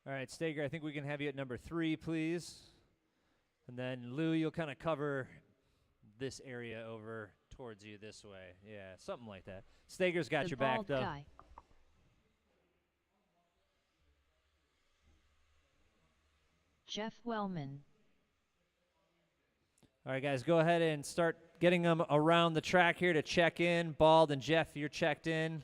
All right, Stager, I think we can have you at number 3, please. And then, Lou, you'll kind of cover this area over towards you this way. Yeah, something like that. Stager's got your back, though. Guy. Jeff Wellman. All right, guys, go ahead and start getting them around the track here to check in. Bald and Jeff, you're checked in.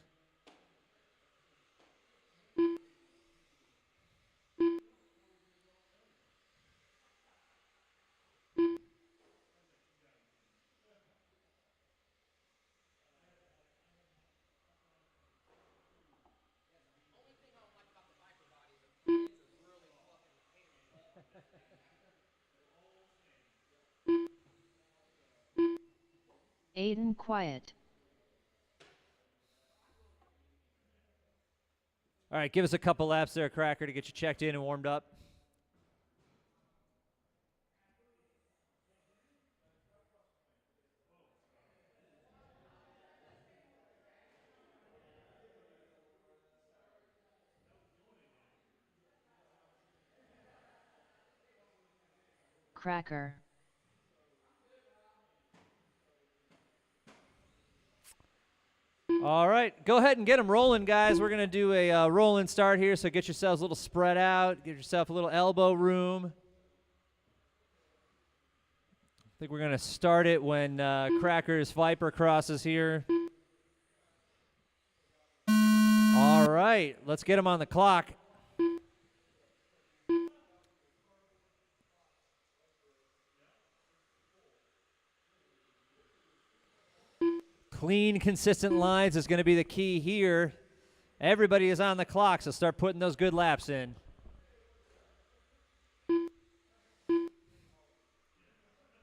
Aiden Quiet. All right, give us a couple laps there, Cracker, to get you checked in and warmed up. Cracker. All right, go ahead and get them rolling, guys. We're going to do a rolling start here, so get yourselves a little spread out. Get yourself a little elbow room. I think we're going to start it when Cracker's Viper crosses here. All right, let's get him on the clock. Clean, consistent lines is going to be the key here. Everybody is on the clock, so start putting those good laps in.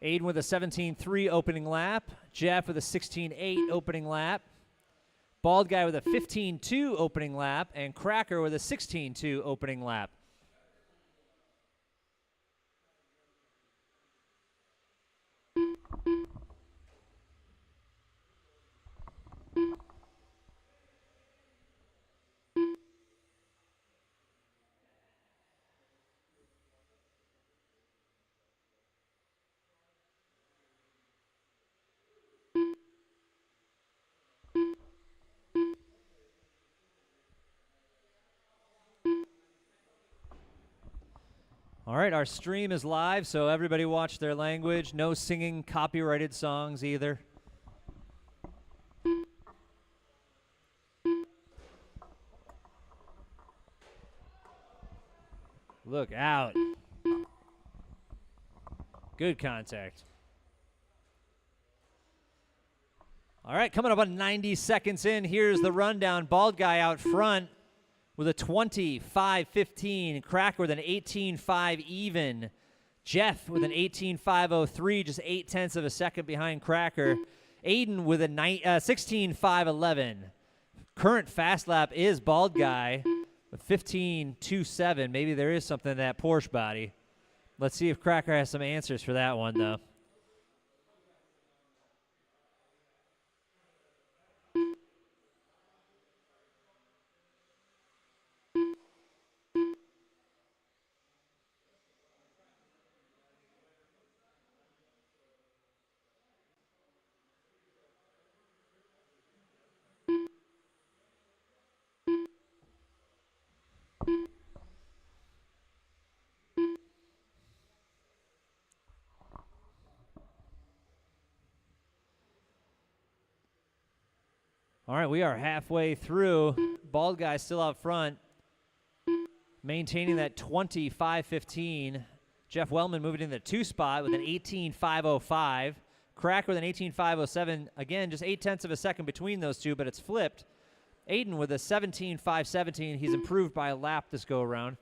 Aiden with a 17.3 opening lap. Jeff with a 16.8 opening lap. Bald Guy with a 15.2 opening lap. And Cracker with a 16.2 opening lap. All right, our stream is live, so everybody watch their language. No singing copyrighted songs either. Look out. Good contact. All right, coming up on 90 seconds in, here's the rundown. Bald Guy out front with a 20.515. Cracker with an 18.5 even. Jeff with an 18.503, just 0.8 of a second behind Cracker. Aiden with a 16.511. Current fast lap is Bald Guy with 15.27. Maybe there is something in that Porsche body. Let's see if Cracker has some answers for that one, though. All right, we are halfway through. Bald Guy still out front, maintaining that 20.515. Jeff Wellman moving in the 2 spot with an 18.505. Cracker with an 18.507. Again, just 0.8 of a second between those two, but it's flipped. Aiden with a 17.517. He's improved by a lap this go around.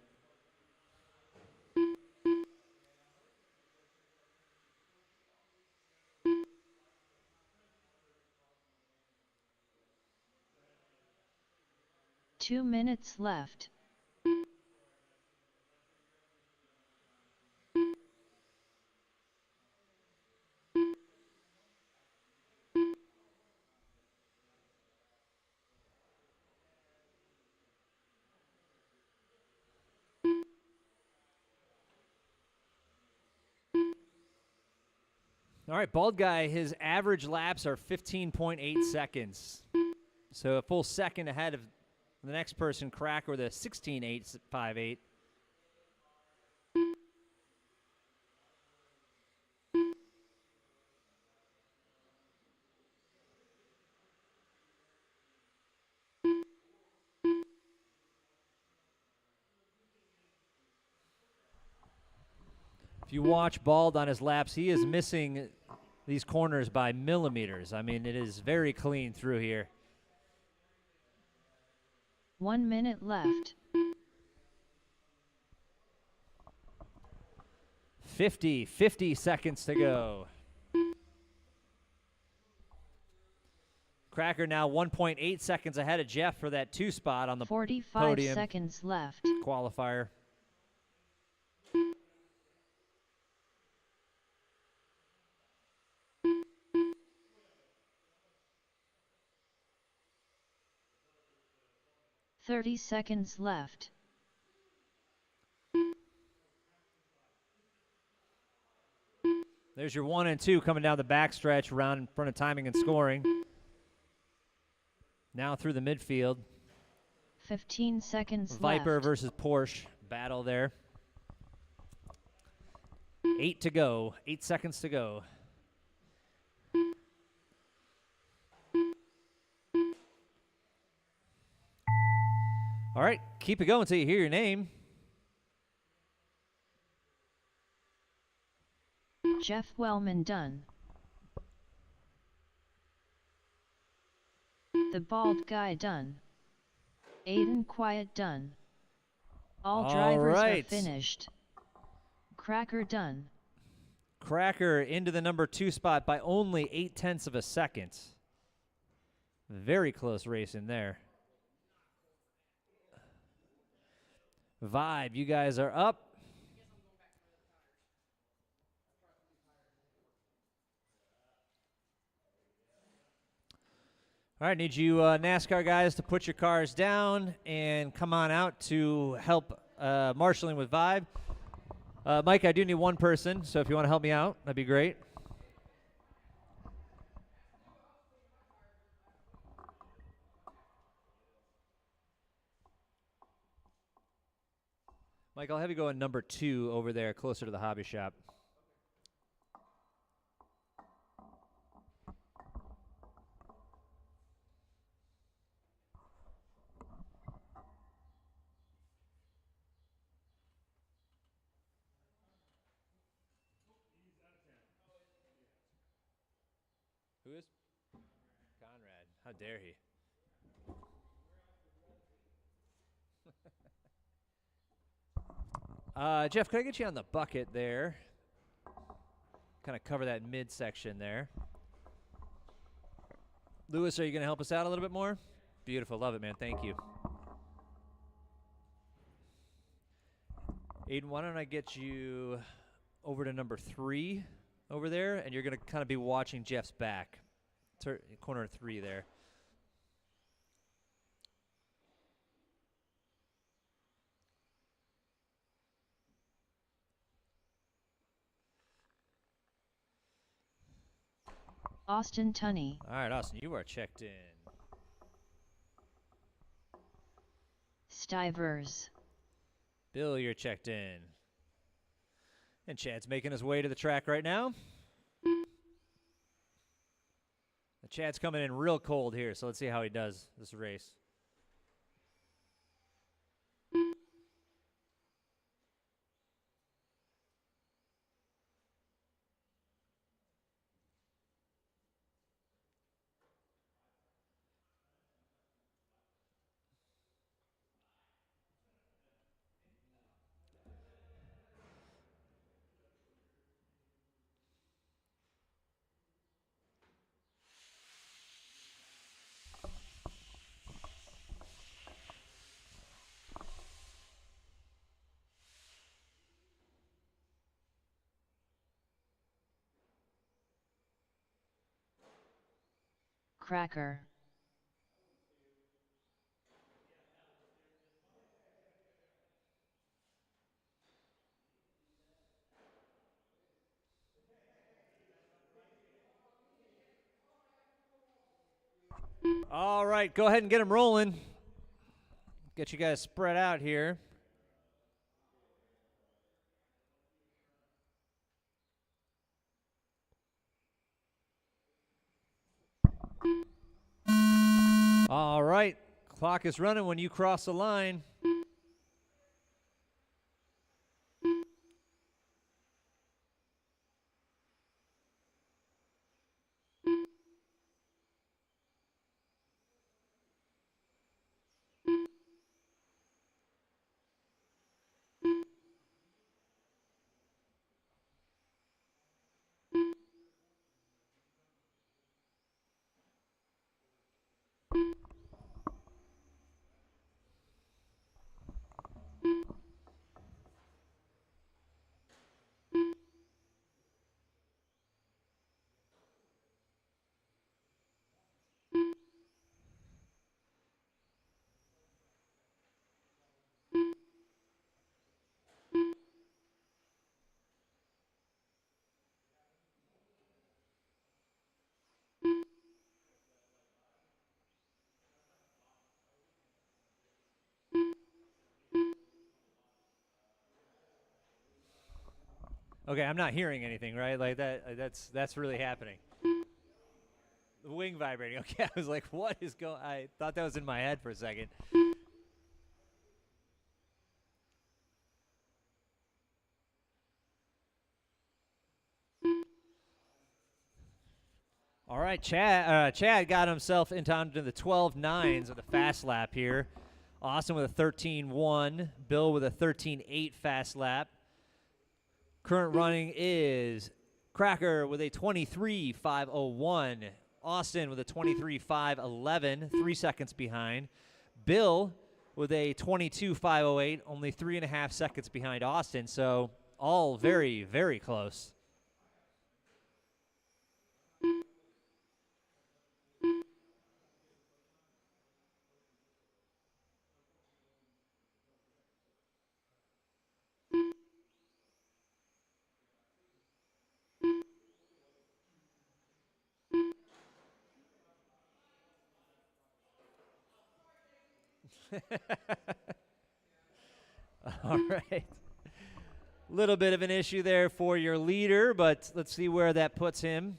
Two minutes left. All right, bald guy, his average laps are 15.8 seconds. So a full second ahead of the next person, Cracker, with a 16.858. If you watch Bald on his laps, he is missing these corners by millimeters. I mean, it is very clean through here. 1 minute left. 50 seconds to go. Cracker now 1.8 seconds ahead of Jeff for that 2 spot on the 45 podium seconds left. qualifier. Thirty seconds left. There's your 1 and 2 coming down the backstretch around in front of timing and scoring. Now through the midfield. 15 seconds Viper left. versus Porsche battle there. 8 to go. 8 seconds to go. All right, keep it going until you hear your name. Jeff Wellman done. The bald guy done. Aiden Quiet done. All drivers are finished. Cracker done. Cracker into the number 2 spot by only 0.8 of a second. Very close race in there. Vibe, you guys are up. All right, need you NASCAR guys to put your cars down and come on out to help marshaling with Vibe. Mike, I do need one person, so if you want to help me out, that'd be great. Mike, I'll have you go in number 2 over there, closer to the hobby shop. Who is? Conrad. How dare he? Jeff, could I get you on the bucket there? Kind of cover that midsection there. Lewis, are you going to help us out a little bit more? Beautiful. Love it, man. Thank you. Aiden, why don't I get you over to number 3 over there, and you're going to kind of be watching Jeff's back. Corner 3 there. Austin Tunney. All right, Austin, you are checked in. Stivers. Bill, you're checked in. And Chad's making his way to the track right now. Chad's coming in real cold here, so let's see how he does this race. Cracker. All right, go ahead and get them rolling. Get you guys spread out here. All right, clock is running when you cross the line. Okay, I'm not hearing anything, right? Like that's really happening. The wing vibrating. Okay, I was like, what is going? I thought that was in my head for a second. All right, Chad got himself into the 12.9s of the fast lap here. Austin with a 13.1. Bill with a 13.8 fast lap. Current running is Cracker with a 23.501. Austin with a 23.511, 3 seconds behind. Bill with a 22.508, only 3.5 seconds behind Austin. So all very, very close. All right. Little bit of an issue there for your leader, but let's see where that puts him.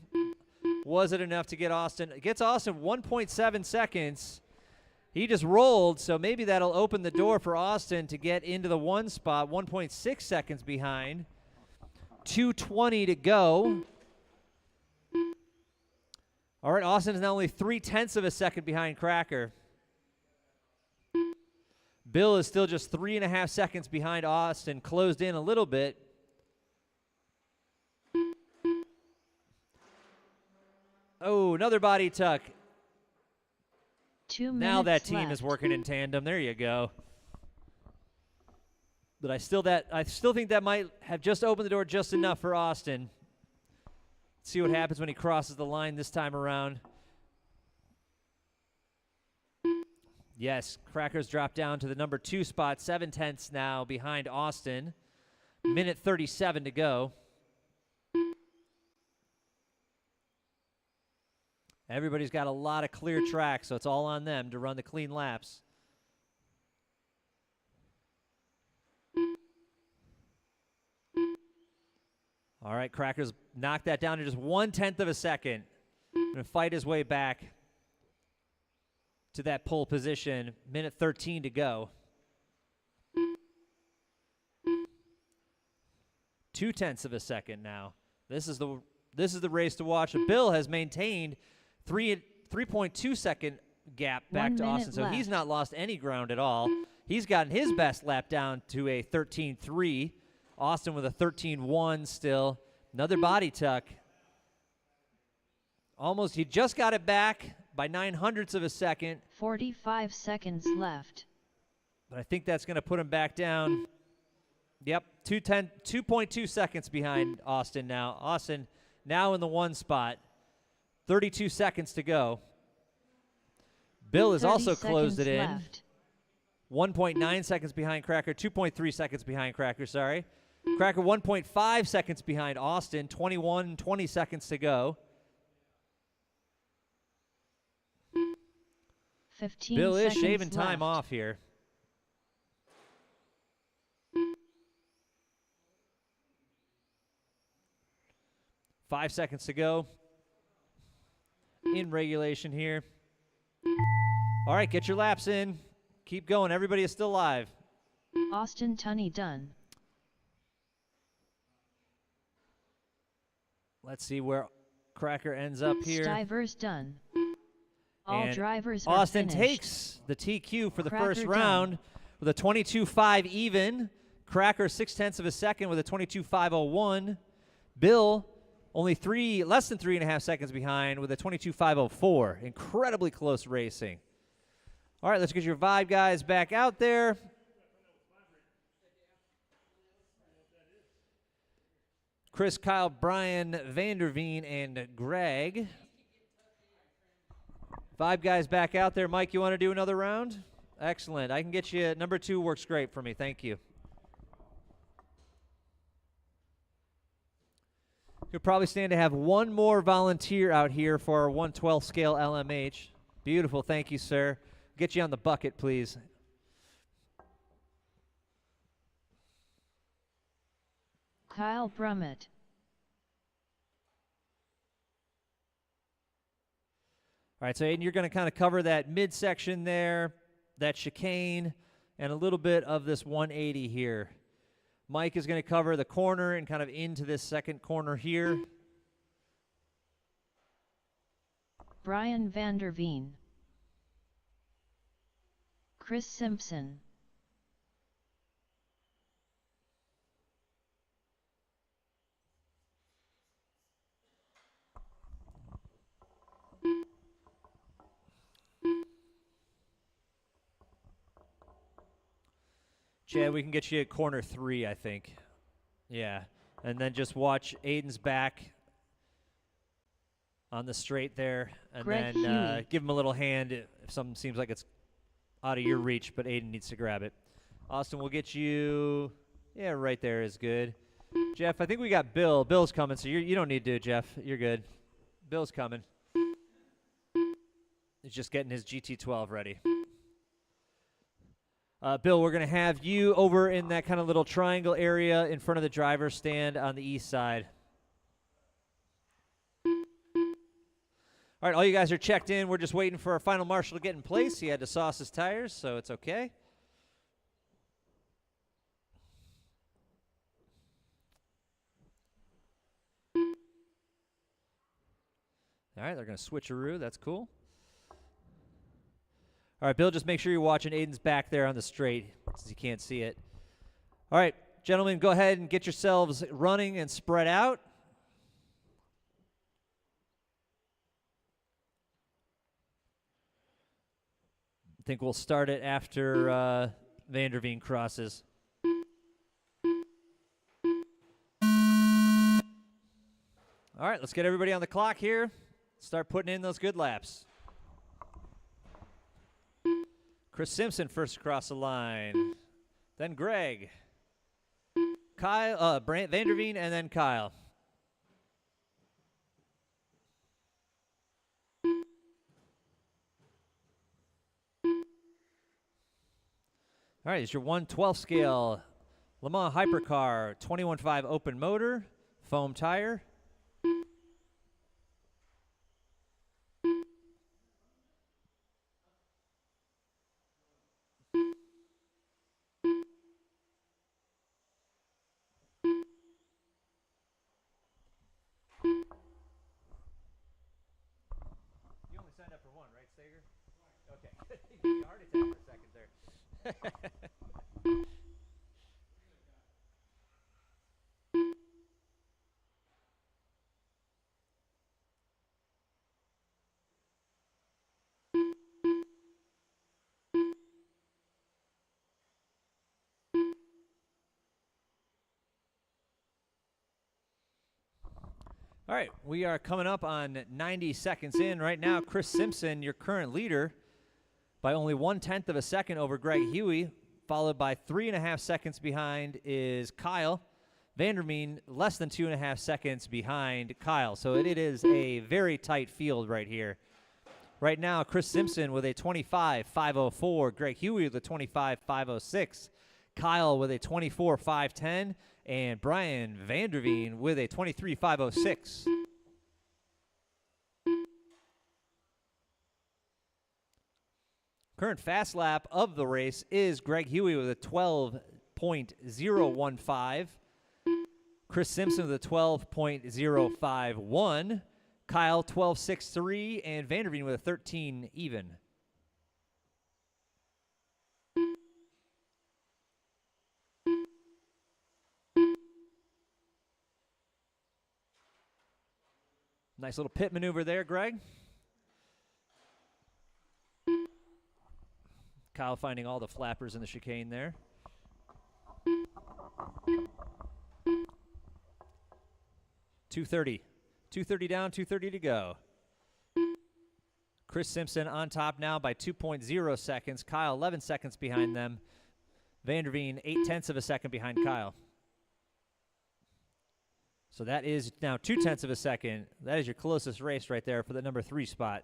Was it enough to get Austin? It gets Austin 1.7 seconds. He just rolled, so maybe that'll open the door for Austin to get into the 1 spot, 1.6 seconds behind. 2:20 to go. All right, Austin is now only 0.3 of a second behind Cracker. Bill is still just 3.5 seconds behind Austin, closed in a little bit. Oh, another body tuck. 2 minutes Now that team left. is working in tandem. There you go. But I still think that might have just opened the door just enough for Austin. See what happens when he crosses the line this time around. Yes, Crackers dropped down to the number 2 spot, 0.7 now behind Austin. Minute 37 to go. Everybody's got a lot of clear tracks, so it's all on them to run the clean laps. All right, Crackers knocked that down to just 0.1 of a second. Going to fight his way back to that pole position. Minute 13 to go. 0.2 of a second now. This is the race to watch. Bill has maintained 3.2 second gap back to Austin, so he's not lost any ground at all. He's gotten his best lap down to a 13.3. Austin with a 13.1 still. Another body tuck. Almost, he just got it back by 0.09 of a second. 45 seconds left. But I think that's going to put him back down. Yep, 2.2 seconds behind Austin now. Austin now in the 1 spot. 32 seconds to go. Bill has also closed it in. Left. 1.9 seconds behind Cracker. 2.3 seconds behind Cracker, sorry. Cracker 1.5 seconds behind Austin. 20 seconds to go. 15 Bill is seconds shaving time left. off here. Five seconds to go in regulation here. All right, get your laps in. Keep going. Everybody is still live. Austin Tunney done. Let's see where Cracker ends up here. Stivers done. All And drivers are Austin finished. takes the TQ for the Cracker first done. round with a 22.5 even. Cracker 0.6 of a second with a 22.501. Bill only less than 3.5 seconds behind with a 22.504. Incredibly close racing. All right, let's get your Vibe guys back out there. Chris, Kyle, Brian, Vanderveen, and Greg. Vibe guys back out there. Mike, you want to do another round? Excellent. I can get you. Number 2 works great for me. Thank you. Could probably stand to have one more volunteer out here for our 1/12 scale LMH. Beautiful. Thank you, sir. Get you on the bucket, please. Kyle Brummett. All right, so Aiden, you're going to kind of cover that midsection there, that chicane, and a little bit of this 180 here. Mike is going to cover the corner and kind of into this second corner here. Brian Vanderveen. Chris Simpson. Chad, we can get you at corner 3, I think. Yeah. And then just watch Aiden's back on the straight there. And Greg then Huey. give him a little hand if something seems like it's out of your reach, but Aiden needs to grab it. Austin, we'll get you. Yeah, right there is good. Jeff, I think we got Bill. Bill's coming, so you don't need to, Jeff. You're good. Bill's coming. He's just getting his GT12 ready. Bill, we're going to have you over in that kind of little triangle area in front of the driver's stand on the east side. All right, all you guys are checked in. We're just waiting for our final marshal to get in place. He had to sauce his tires, so it's okay. All right, they're going to switcheroo. That's cool. All right, Bill, just make sure you're watching Aiden's back there on the straight since you can't see it. All right, gentlemen, go ahead and get yourselves running and spread out. I think we'll start it after Vanderveen crosses. All right, let's get everybody on the clock here. Start putting in those good laps. Chris Simpson first across the line. Then Greg. Kyle, Vanderveen, and then Kyle. All right, it's your 1/12 scale Le Mans Hypercar 21.5 open motor, foam tire. You only signed up for one, right, Sager? Okay. You gave me a heart attack for a second there. All right, we are coming up on 90 seconds in right now. Chris Simpson, your current leader, by only 1/10 of a second over Greg Huey, followed by 3.5 seconds behind is Kyle. Vanderveen, less than 2.5 seconds behind Kyle. So it is a very tight field right here. Right now, Chris Simpson with a 25.504. Greg Huey with a 25.506. Kyle with a 24.510. And Brian Vanderveen with a 23.506. Current fast lap of the race is Greg Huey with a 12.015. Chris Simpson with a 12.051. Kyle 12.63, and Vanderveen with a 13 even. Nice little pit maneuver there, Greg. Kyle finding all the flappers in the chicane there. .230 down, 2:30 to go. Chris Simpson on top now by 2.0 seconds. Kyle 11 seconds behind them. Vanderveen 0.8 of a second behind Kyle. So that is now 0.2 of a second. That is your closest race right there for the number 3 spot.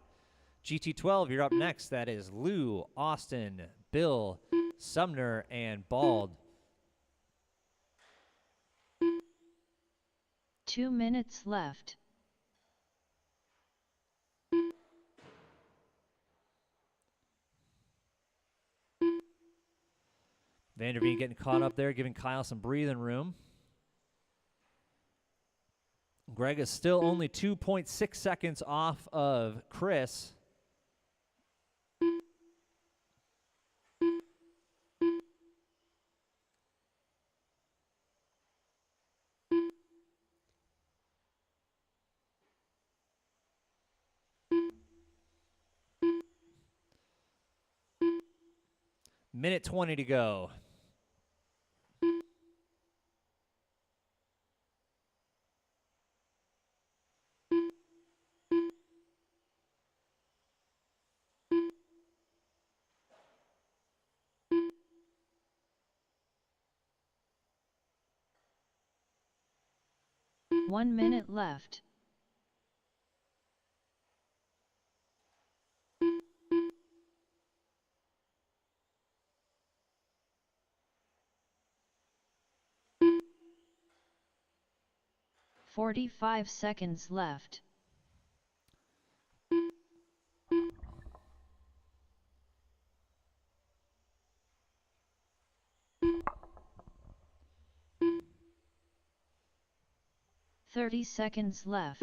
GT12, you're up next. That is Lou, Austin, Bill, Sumner, and Bald. 2 minutes left. Vanderveen getting caught up there, giving Kyle some breathing room. Greg is still only 2.6 seconds off of Chris. Minute 20 to go. One minute left. .45 seconds left. .30 seconds left.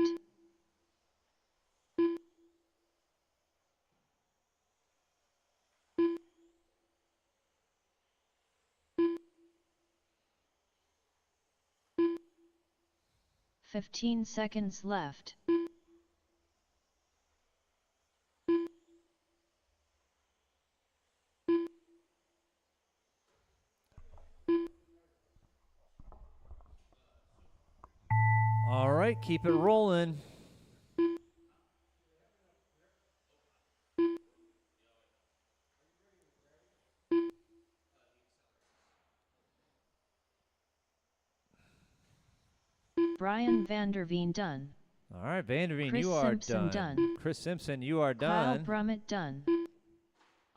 .15 seconds left. All right, keep it rolling. Brian Vanderveen done. All right, Vanderveen, Chris you are Simpson done. Chris Simpson, you are Kyle done. Brummett done.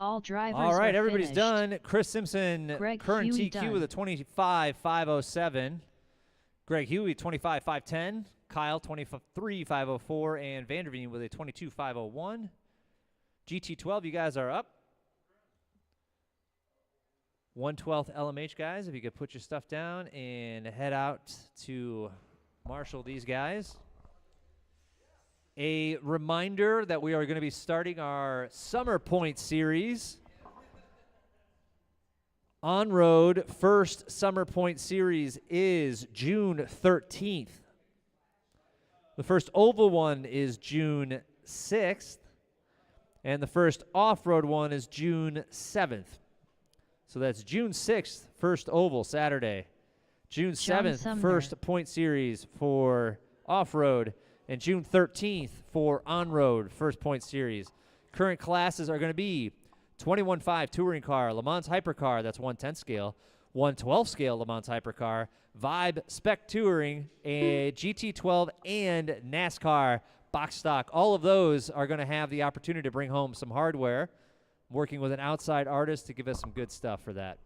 All drivers All right, are everybody's finished. done. Chris Simpson, Greg current Huey TQ done. with a 25.507. Greg Huey, 25.510. Kyle, 23.504. And Vanderveen with a 22.501. GT12, you guys are up. 1/12 LMH, guys. If you could put your stuff down and head out to marshal these guys. A reminder that we are going to be starting our Summer Point Series. On-road first Summer Point Series is June 13th. The first oval one is June 6th. And the first off-road one is June 7th. So that's June 6th, first oval, Saturday. June 7th, Sumner. first point series for off-road. And June 13th for on-road, first point series. Current classes are going to be 21.5 touring car, Le Mans Hypercar, that's 110 scale, 112 scale Le Mans Hypercar, Vibe Spec Touring, a GT12, and NASCAR box stock. All of those are going to have the opportunity to bring home some hardware. I'm working with an outside artist to give us some good stuff for that.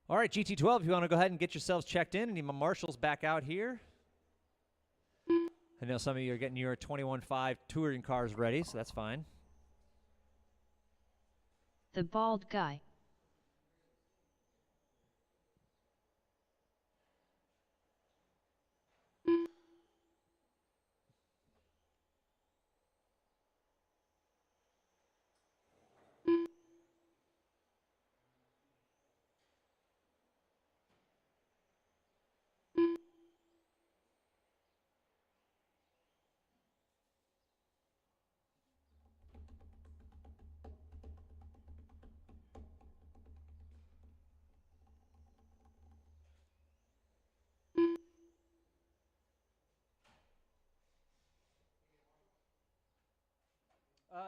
All right, GT12, if you want to go ahead and get yourselves checked in, I need my marshals back out here. I know some of you are getting your 21.5 touring cars ready, so that's fine. The bald guy.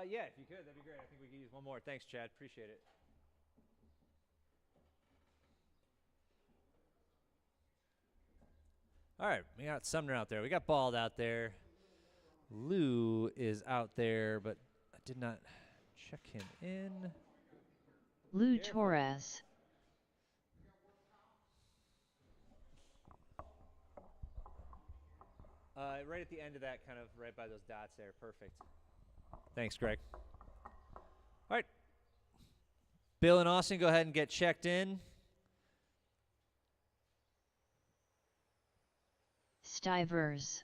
Yeah, if you could, that'd be great. I think we could use one more. Thanks, Chad. Appreciate it. All right, we got Sumner out there. We got Bald out there. Lou is out there, but I did not check him in. Lou Torres. Right at the end of that, kind of right by those dots there. Perfect. Thanks, Greg. All right. Bill and Austin, go ahead and get checked in. Stivers.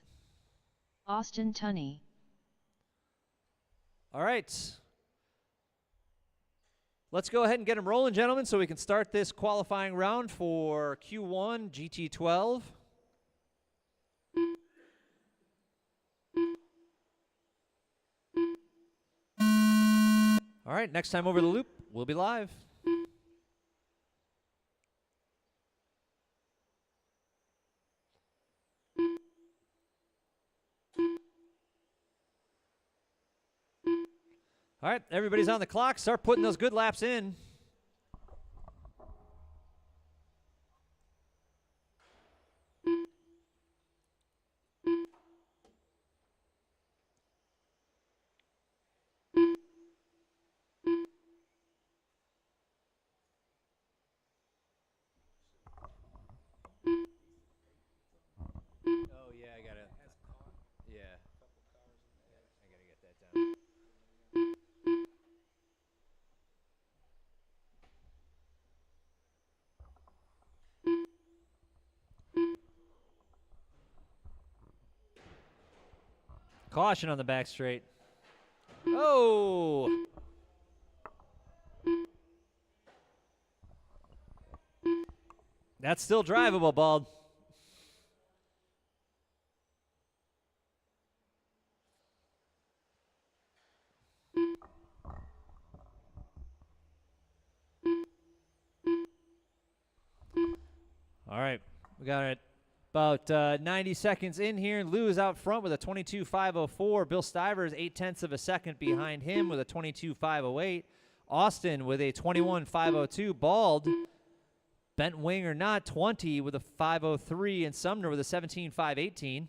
Austin Tunney. All right. Let's go ahead and get them rolling, gentlemen, so we can start this qualifying round for Q1 GT12. All right, next time over the loop, we'll be live. All right, everybody's on the clock. Start putting those good laps in. Oh, yeah, I got it. Yeah. I got to get that down. Caution on the back straight. Oh! That's still drivable, Bald. All right, we got it about 90 seconds in here. Lou is out front with a 22.504. Bill Stivers 0.8 of a second behind him with a 22.508. Austin with a 21.502. Bald, bent wing or not, 20 with a 503, and Sumner with a 17.518.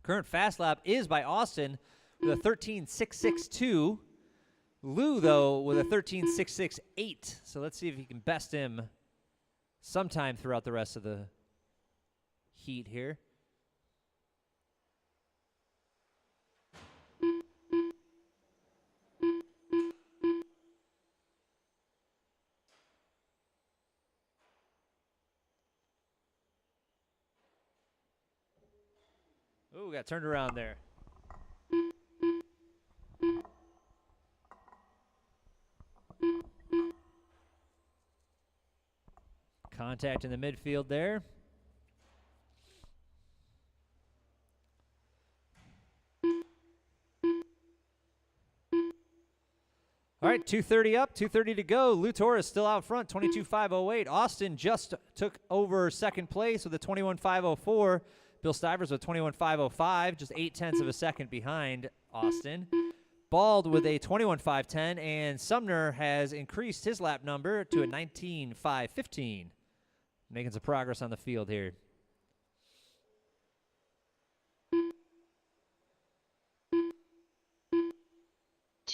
Current fast lap is by Austin with a 13.662. Lou, though, with a 13.668. So let's see if he can best him sometime throughout the rest of the heat here. Ooh, got turned around there. Contact in the midfield there. All right, 2:30 up, 2:30 to go. Lou Torres still out front, 22.508. Austin just took over second place with a 21.504. Bill Stivers with 21.505, just 0.8 of a second behind Austin. Bald with a 21.510, and Sumner has increased his lap number to a 19.515. Making some progress on the field here.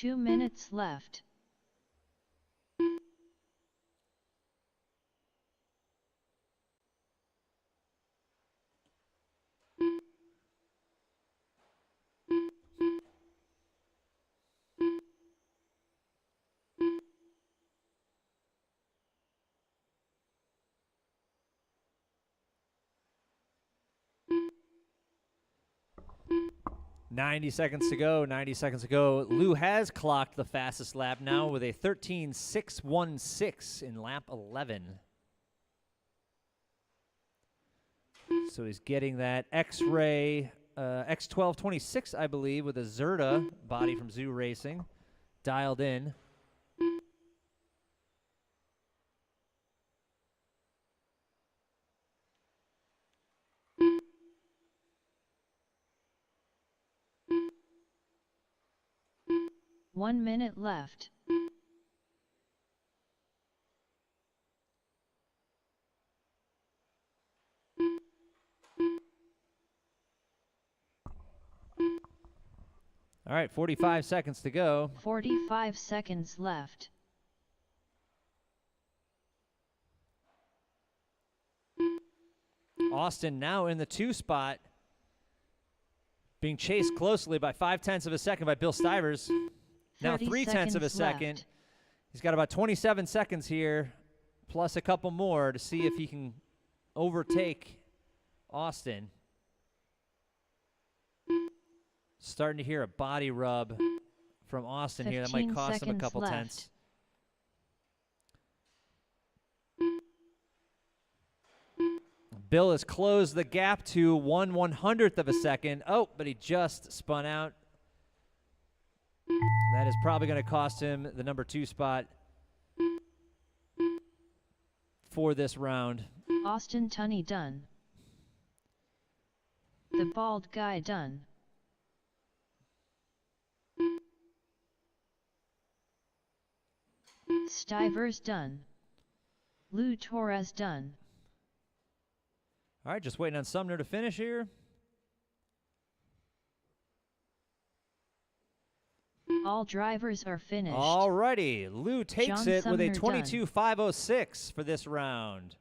2 minutes left. Ninety seconds to go. 90 seconds to go. Lou has clocked the fastest lap now with a 13.616 in lap 11. So he's getting that X-Ray X1226, I believe, with a Zerta body from Zoo Racing dialed in. One minute left. All right, 45 seconds to go. 45 seconds left. Austin now in the 2 spot, being chased closely by 0.5 of a second by Bill Stivers. Now 0.3 of a second. Left. He's got about 27 seconds here, plus a couple more to see if he can overtake Austin. Starting to hear a body rub from Austin here. That might cost him a couple tenths. Bill has closed the gap to 1/100th of a second. Oh, but he just spun out. That is probably going to cost him the number 2 spot for this round. Austin Tunney done. The bald guy done. Stivers done. Lou Torres done. All right, just waiting on Sumner to finish here. All drivers are finished. All righty, Lou takes it with a Sumner 22.506 for this round.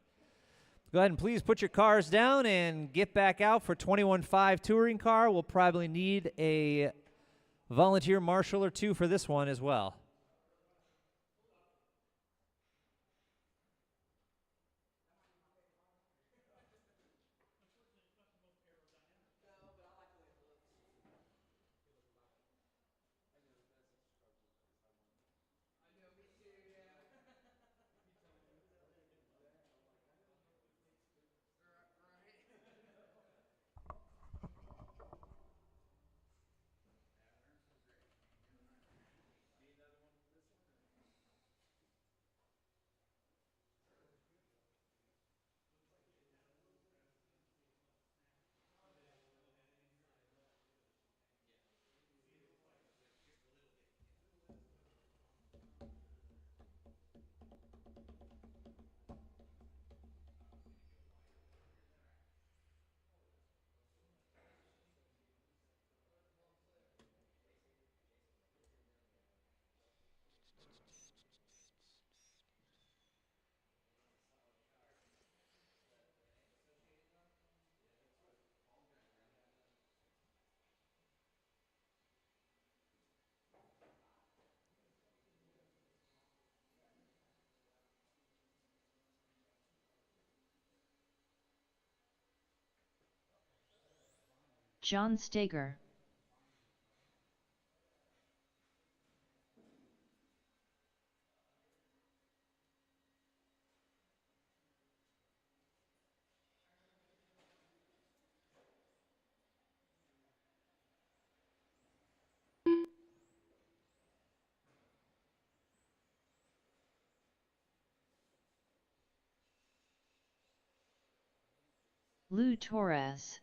Go ahead and please put your cars down and get back out for 21.5 touring car. We'll probably need a volunteer marshal or 2 for this one as well. John Steger. Lou Torres.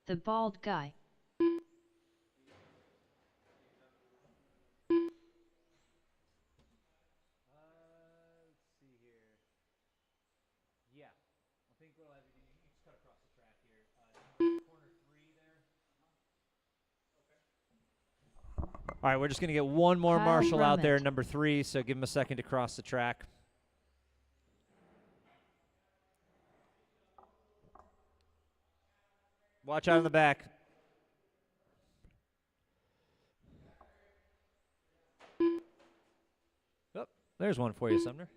The bald guy. Let's see here. Yeah. All right, we're just going to get one more Kyle marshal out there, Brummett. number 3, so give him a second to cross the track. Watch out in the back. Oh, there's one for you, Sumner.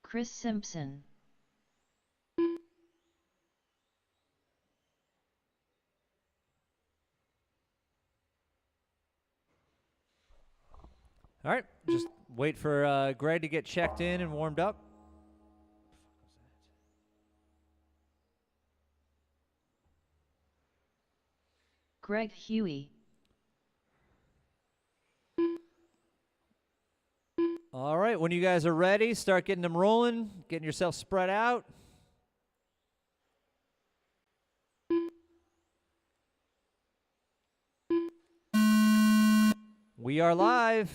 Chris Simpson. All right, just wait for Greg to get checked in and warmed up. Greg Huey. All right, when you guys are ready, start getting them rolling, getting yourself spread out. We are live.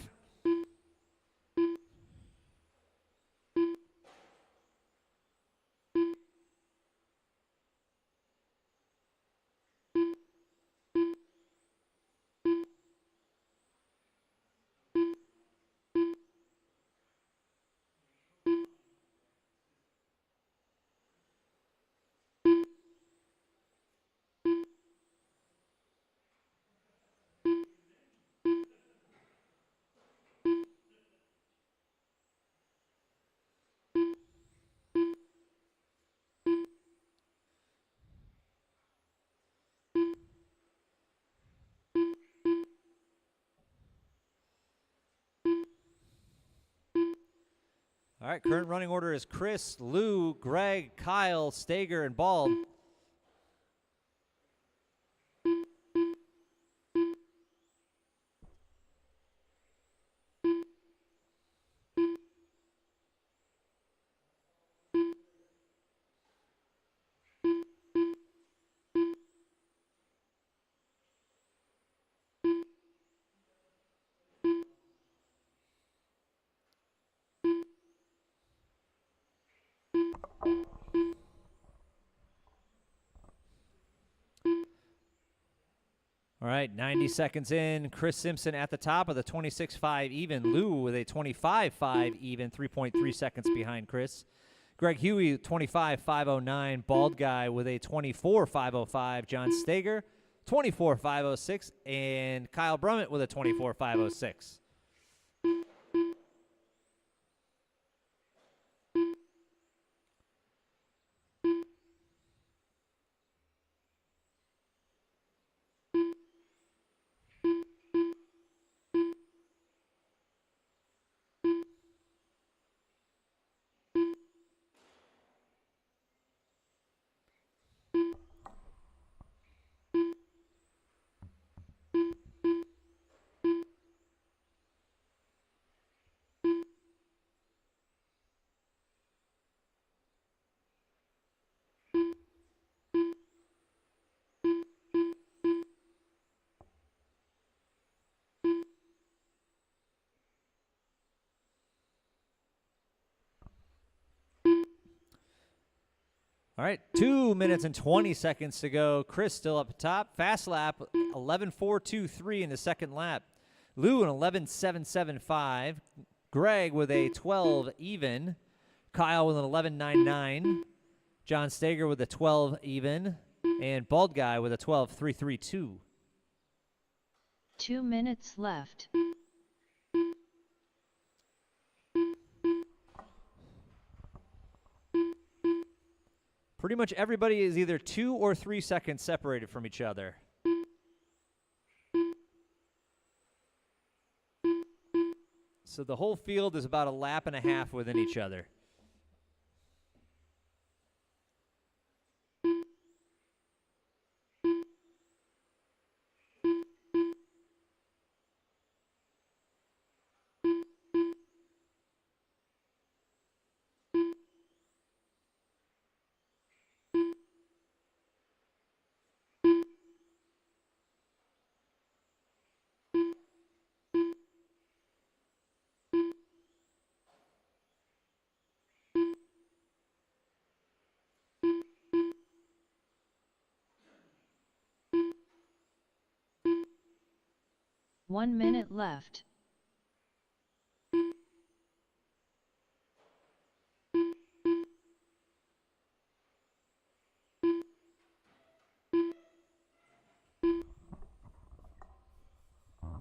All right, current running order is Chris, Lou, Greg, Kyle, Stager, and Bald. All right, 90 seconds in. Chris Simpson at the top of the 26.5 even. Lou with a 25.5 even, 3.3 seconds behind Chris. Greg Huey, 25.509. Bald Guy with a 24.505. John Stager, 24.506. And Kyle Brummett with a 24.506. All right, 2 minutes and 20 seconds to go. Chris still up top. Fast lap, 11.423 in the second lap. Lou an 11.775. Greg with a 12 even. Kyle with an 11.99. John Stager with a 12 even. And Bald Guy with a 12.332. 2 minutes left. Pretty much everybody is either 2 or 3 seconds separated from each other. So the whole field is about a lap and a half within each other. 1 minute left.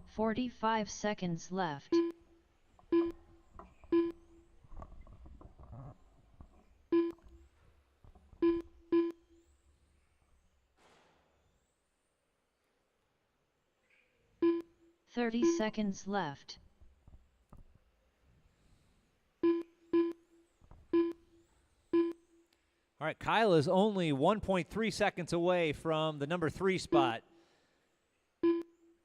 "45 seconds left. "30 seconds left. All right, Kyle is only 1.3 seconds away from the number 3 spot.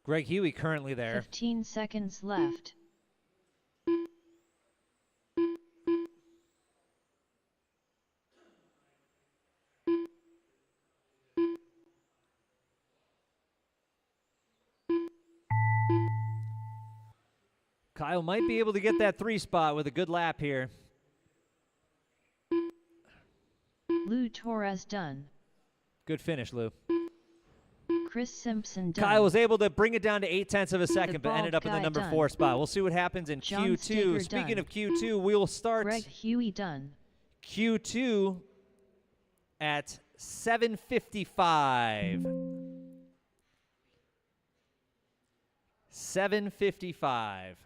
Greg Huey currently there. 15 seconds left. Kyle might be able to get that 3 spot with a good lap here. Lou Torres done. Good finish, Lou. Chris Simpson done. Kyle was able to bring it down to 0.8 of a second, but bald ended up in the guy number done. 4 spot. We'll see what happens in John Q2. Steger Speaking done. of Q2, we will start Greg Huey done. Q2 at 7:55. 7:55.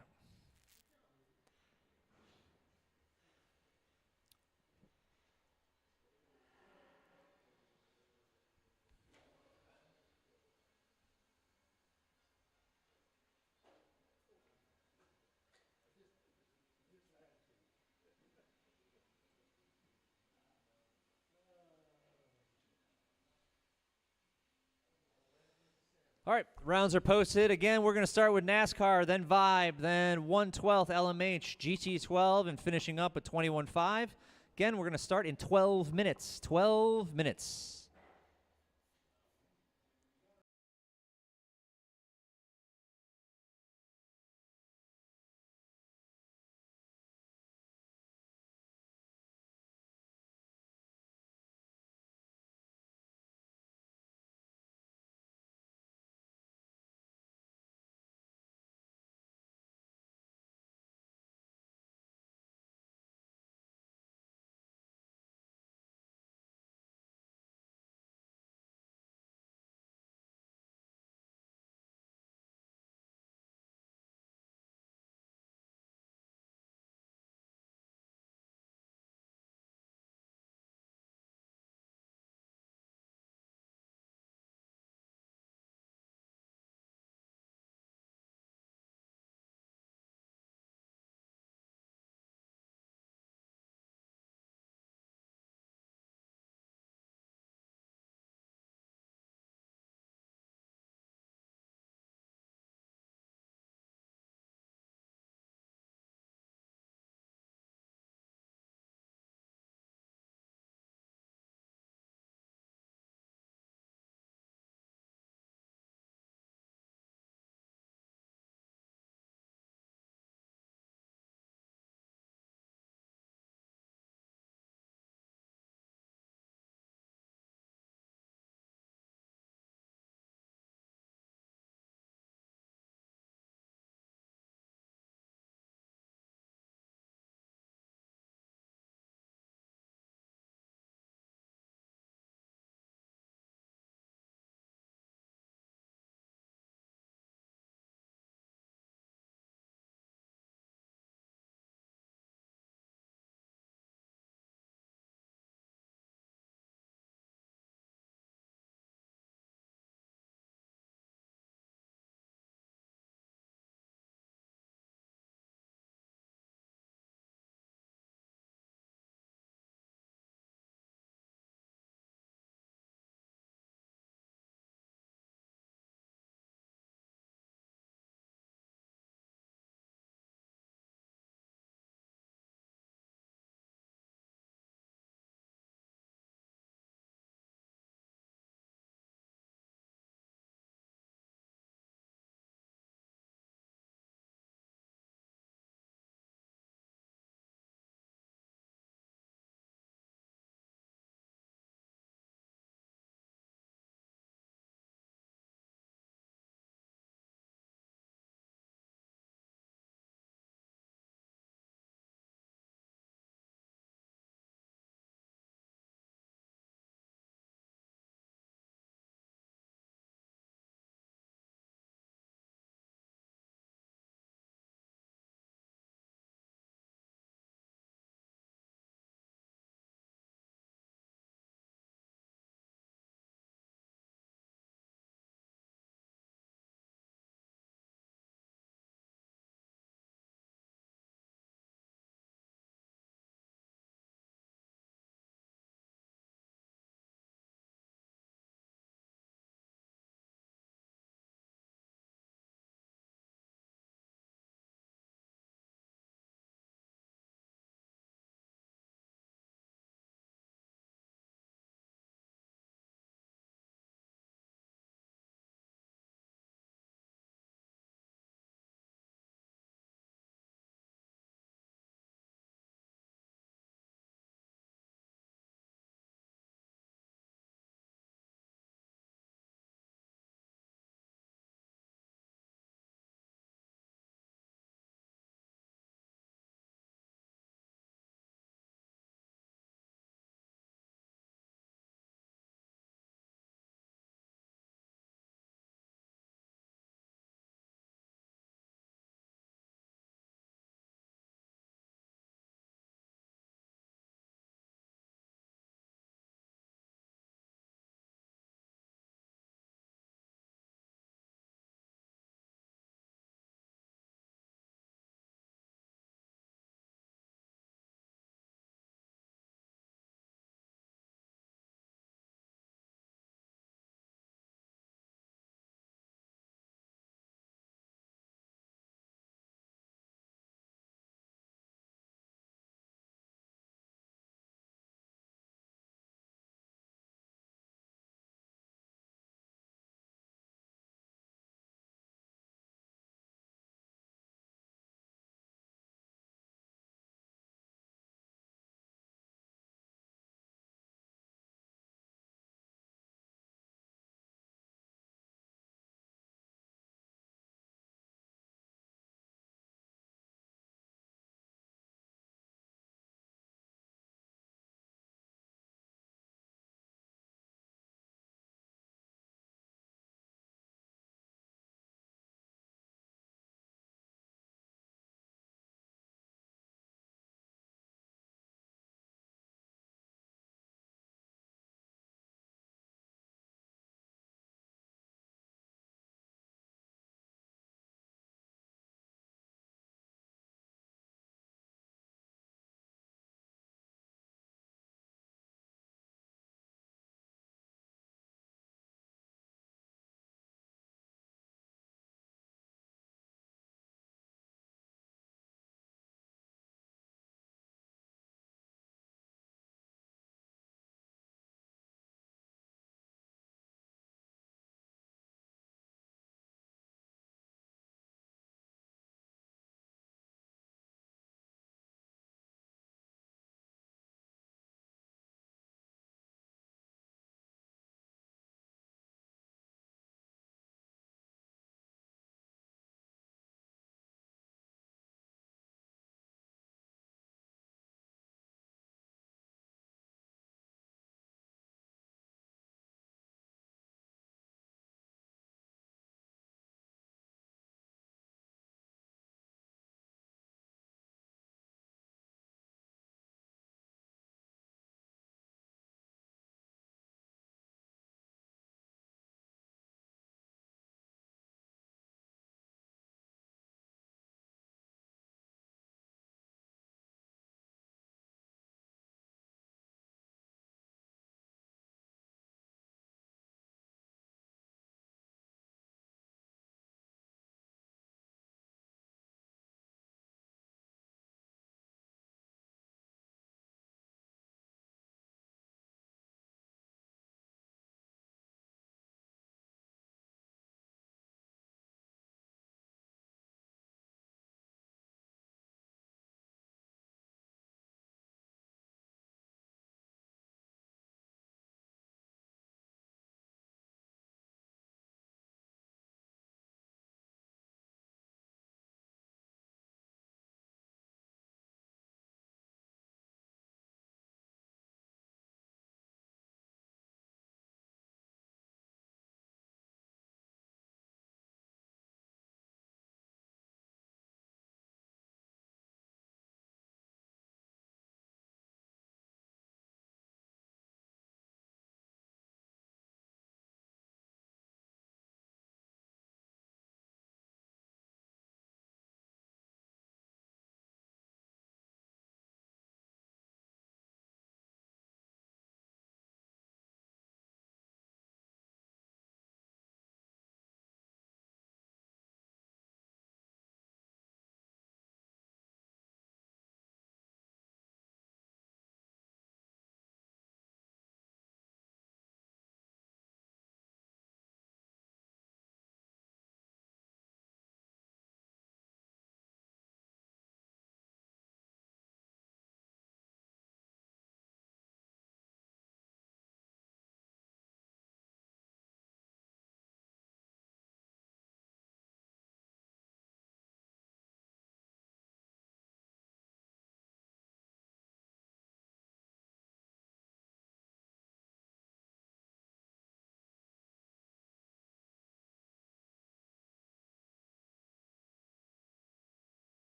All right, rounds are posted. Again, we're going to start with NASCAR, then Vibe, then 1/12 LMH, GT12, and finishing up at 21.5. Again, we're going to start in 12 minutes. 12 minutes.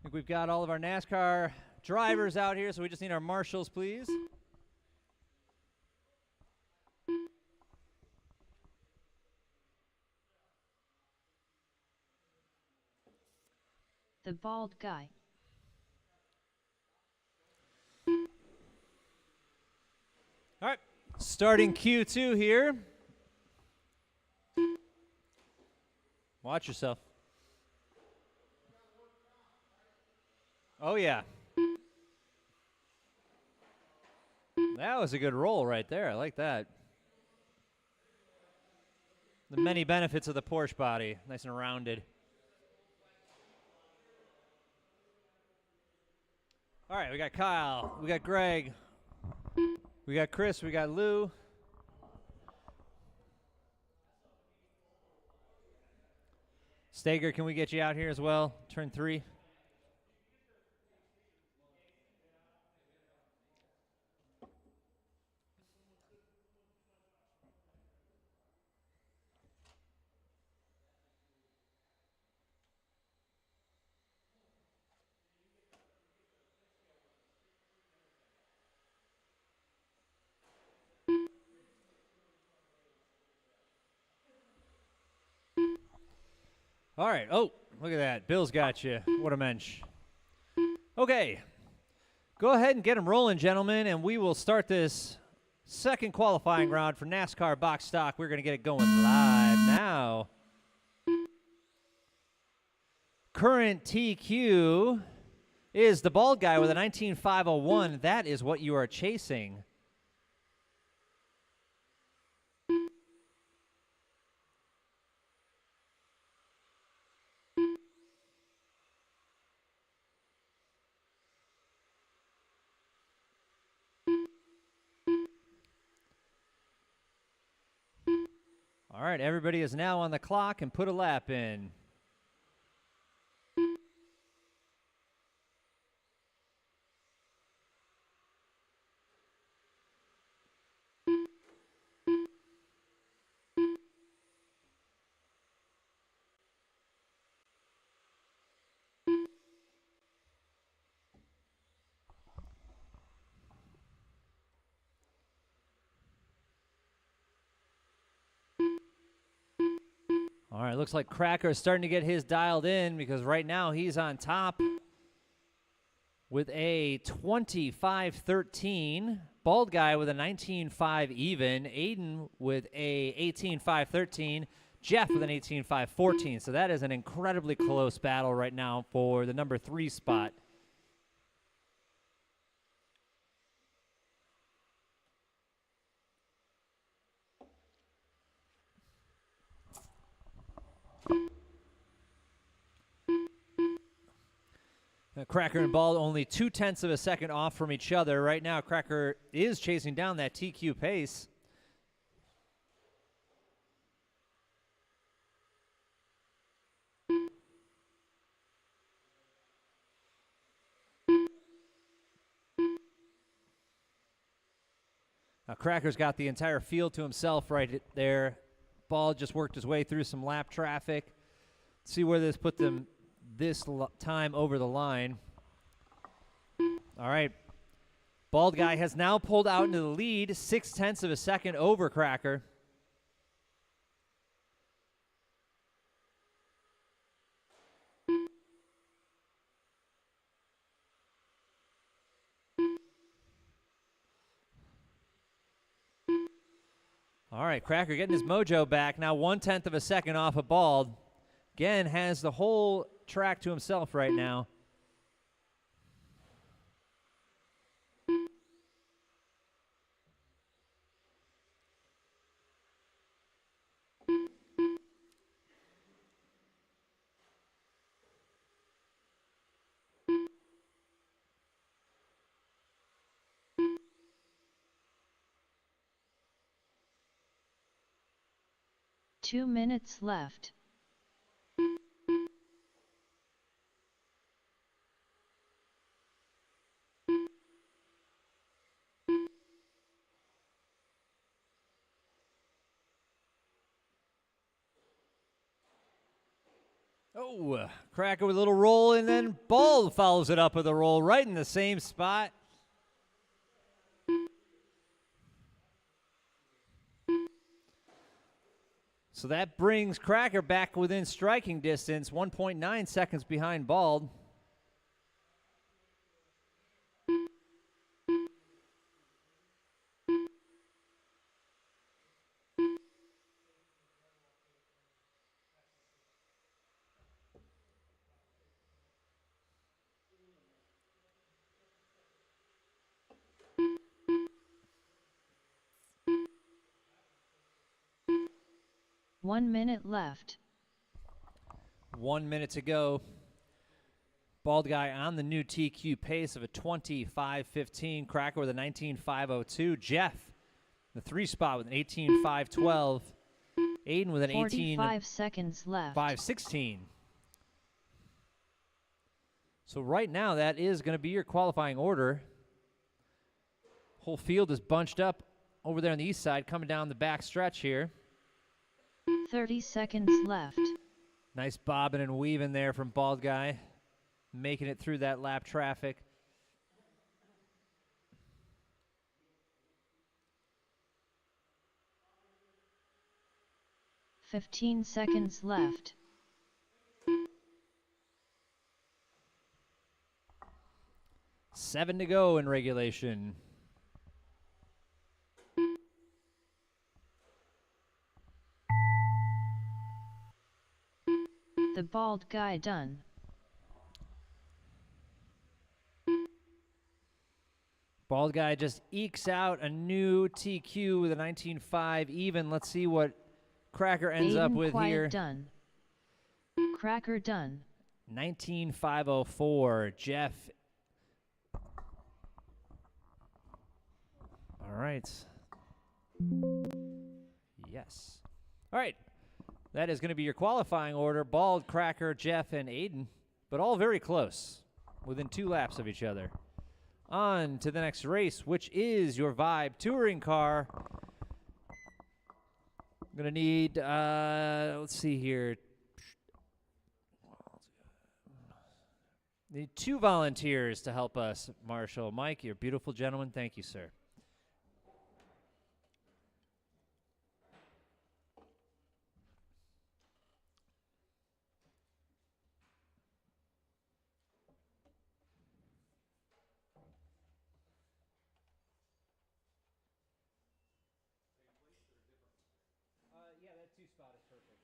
I think we've got all of our NASCAR drivers out here, so we just need our marshals, please. The bald guy. All right, starting Q2 here. Watch yourself. Oh, yeah. That was a good roll right there. I like that. The many benefits of the Porsche body. Nice and rounded. All right, we got Kyle. We got Greg. We got Chris. We got Lou. Stager, can we get you out here as well? Turn 3. All right. Oh, look at that. Bill's got you. What a mensch. Okay. Go ahead and get them rolling, gentlemen, and we will start this second qualifying round for NASCAR Box Stock. We're going to get it going live now. Current TQ is the bald guy with a 19501. That is what you are chasing. All right, everybody is now on the clock and put a lap in. All right, looks like Cracker is starting to get his dialed in because right now he's on top with a 25-13. Bald guy with a 19-5 even. Aiden with a 18-5-13. Jeff with an 18-5-14. So that is an incredibly close battle right now for the number 3 spot. Cracker and Bald only 0.2 of a second off from each other. Right now, Cracker is chasing down that TQ pace. Now, Cracker's got the entire field to himself right there. Bald just worked his way through some lap traffic. See where this put them this time over the line. All right. Bald guy has now pulled out into the lead, 0.6 of a second over Cracker. All right, Cracker getting his mojo back. Now 0.1 of a second off of Bald. Again, has the whole track to himself right now. Two minutes left. Oh, Cracker with a little roll, and then Bald follows it up with a roll right in the same spot. So that brings Cracker back within striking distance, 1.9 seconds behind Bald. One minute left. 1 minute to go. Bald Guy on the new TQ pace of a 25.15. Cracker with a 19.502. Jeff, the 3 spot with an 18.512. Aiden with an 45 seconds left. 18.516. So right now, that is going to be your qualifying order. Whole field is bunched up over there on the east side, coming down the back stretch here. 30 seconds left. Nice bobbing and weaving there from Bald Guy, making it through that lap traffic. $15 seconds left. Seven to go in regulation. The Bald Guy done. Bald Guy just ekes out a new TQ with a 19.5 even. Let's see what Cracker ends up with Quiet here. done. Cracker done. 19.504. Jeff. All right. Yes. All right. That is going to be your qualifying order. Bald, Cracker, Jeff, and Aiden, but all very close, within 2 laps of each other. On to the next race, which is your Vibe touring car. I'm going to need, let's see here. Need 2 volunteers to help us, Marshall. Mike, you're a beautiful gentleman. Thank you, sir. Yeah, that 2 spot is perfect.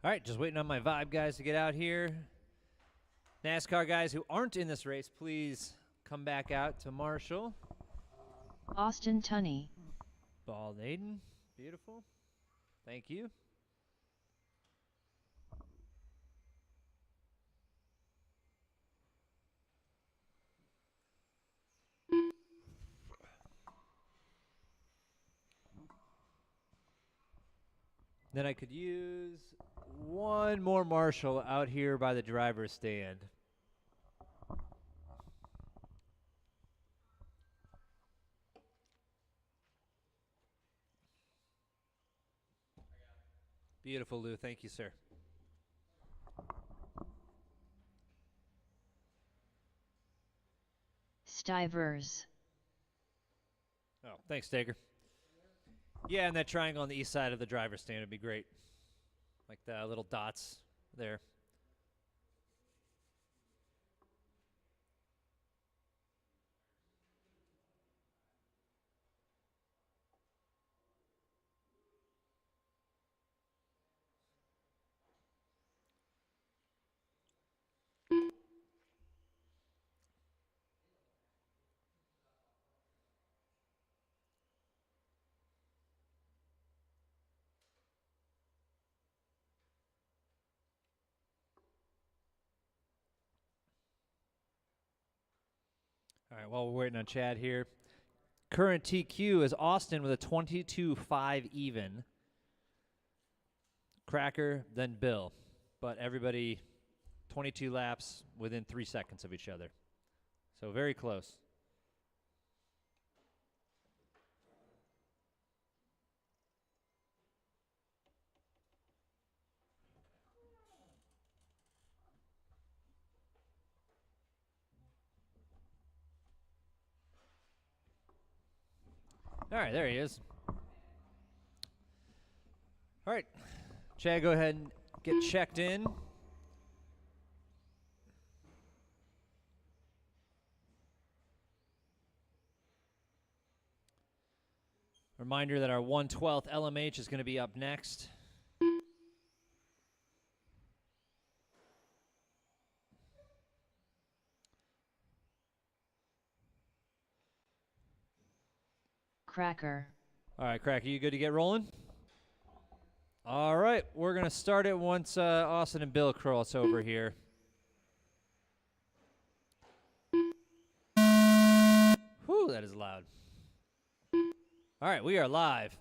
All right, just waiting on my Vibe guys to get out here. NASCAR guys who aren't in this race, please come back out to Marshall. Austin Tunney. Bald Aiden, beautiful. Thank you. Then I could use one more Marshall out here by the driver's stand. Beautiful, Lou. Thank you, sir. Stivers. Oh, thanks, Stager. Yeah, and that triangle on the east side of the driver's stand would be great. Like the little dots there. right, while we're waiting on Chad here, current TQ is Austin with a 22-5 even. Cracker, then Bill. But everybody 22 laps within 3 seconds of each other. So very close. All right, there he is. All right, Chad, go ahead and get checked in. Reminder that our 1/12 LMH is going to be up next. Cracker. All right, Cracker, you good to get rolling? All right, we're going to start it once Austin and Bill cross over here. Whew, that is loud. All right, we are live.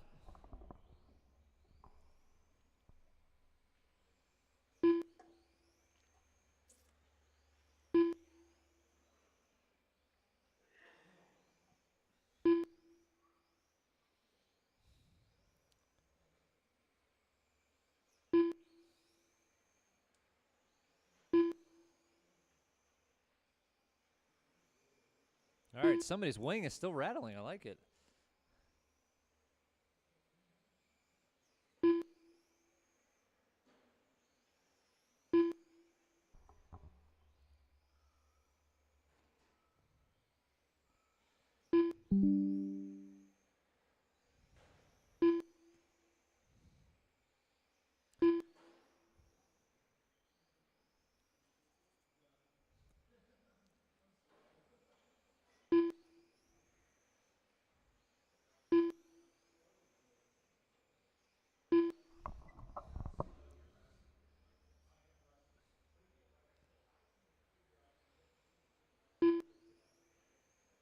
All right, somebody's wing is still rattling. I like it.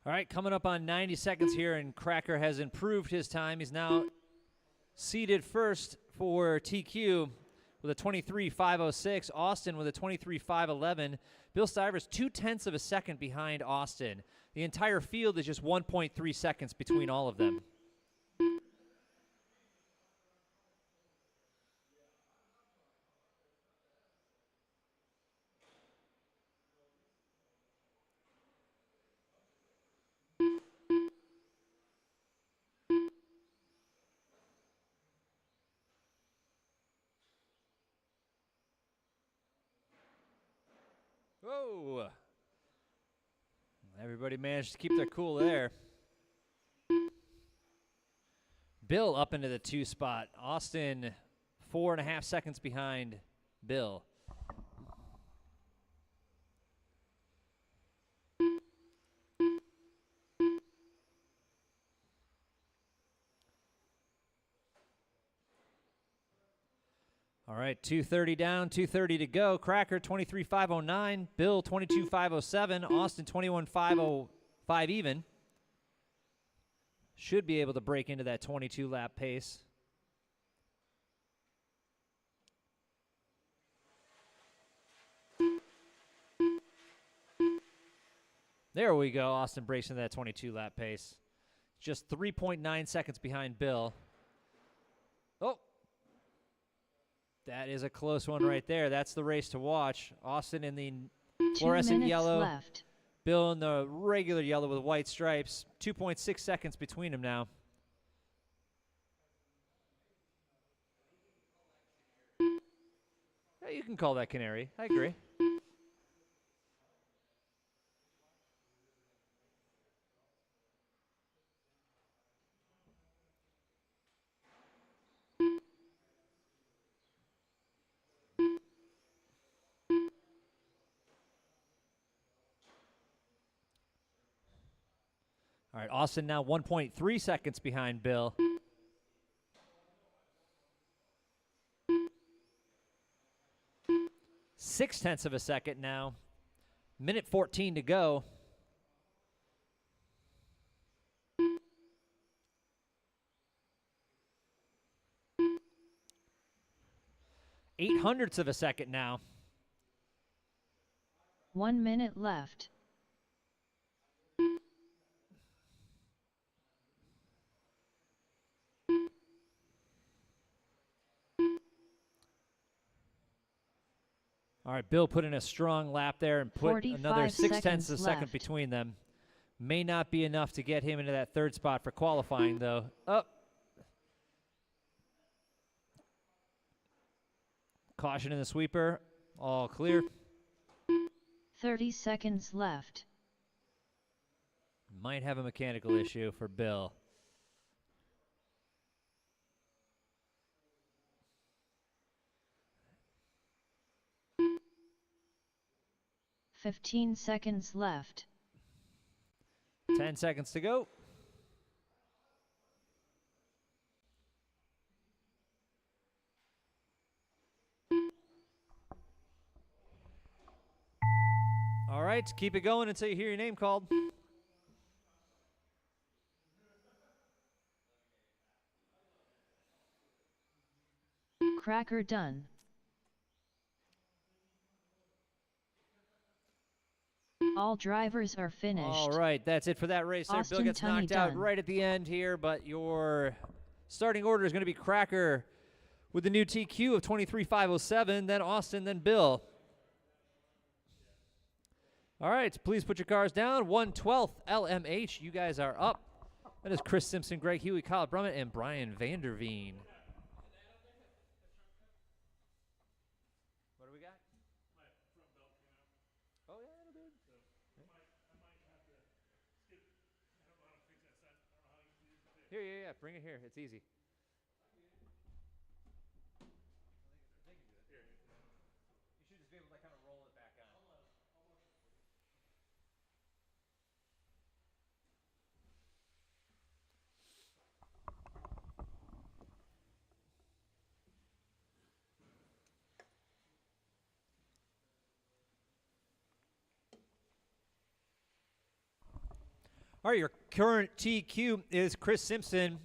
All right, coming up on 90 seconds here, and Cracker has improved his time. He's now seated first for TQ with a 23.506. Austin with a 23.511. Bill Stivers 0.2 of a second behind Austin. The entire field is just 1.3 seconds between all of them. Whoa. Everybody managed to keep their cool there. Bill up into the 2 spot. Austin 4.5 seconds behind Bill. All right, 2:30 down, 2:30 to go. Cracker 23.509, Bill 22.507, Austin 21.505 even. Should be able to break into that 22 lap pace. There we go. Austin breaks into that 22 lap pace. Just 3.9 seconds behind Bill. Oh. That is a close one right there. That's the race to watch. Austin in the fluorescent yellow. Left. Bill in the regular yellow with white stripes. 2.6 seconds between them now. Yeah, you can call that canary. I agree. All right, Austin now 1.3 seconds behind Bill. Six tenths of a second now. Minute 14 to go. 0.08 of a second now. 1 minute left. All right, Bill put in a strong lap there and put another 0.6 of a second left. between them. May not be enough to get him into that third spot for qualifying, though. Oh. Caution in the sweeper. All clear. 30 seconds left. Might have a mechanical issue for Bill. "15 seconds left. 10 seconds to go. All right, keep it going until you hear your name called. Cracker done. All drivers are finished. All right, that's it for that race there. Bill Austin gets Tunney knocked out done. right at the end here, but your starting order is going to be Cracker with the new TQ of 23,507, then Austin, then Bill. All right, please put your cars down. 1/12 LMH, you guys are up. That is Chris Simpson, Greg Huey, Kyle Brummett, and Brian Vanderveen. What do we got? My front belt came out. Oh, yeah, that'll do it. So I might have to skip. I don't know how to fix that. I don't know how easy it is to fix. Here, yeah, bring it here. It's easy. You should just be able to kind of roll it back on. All right, your current TQ is Chris Simpson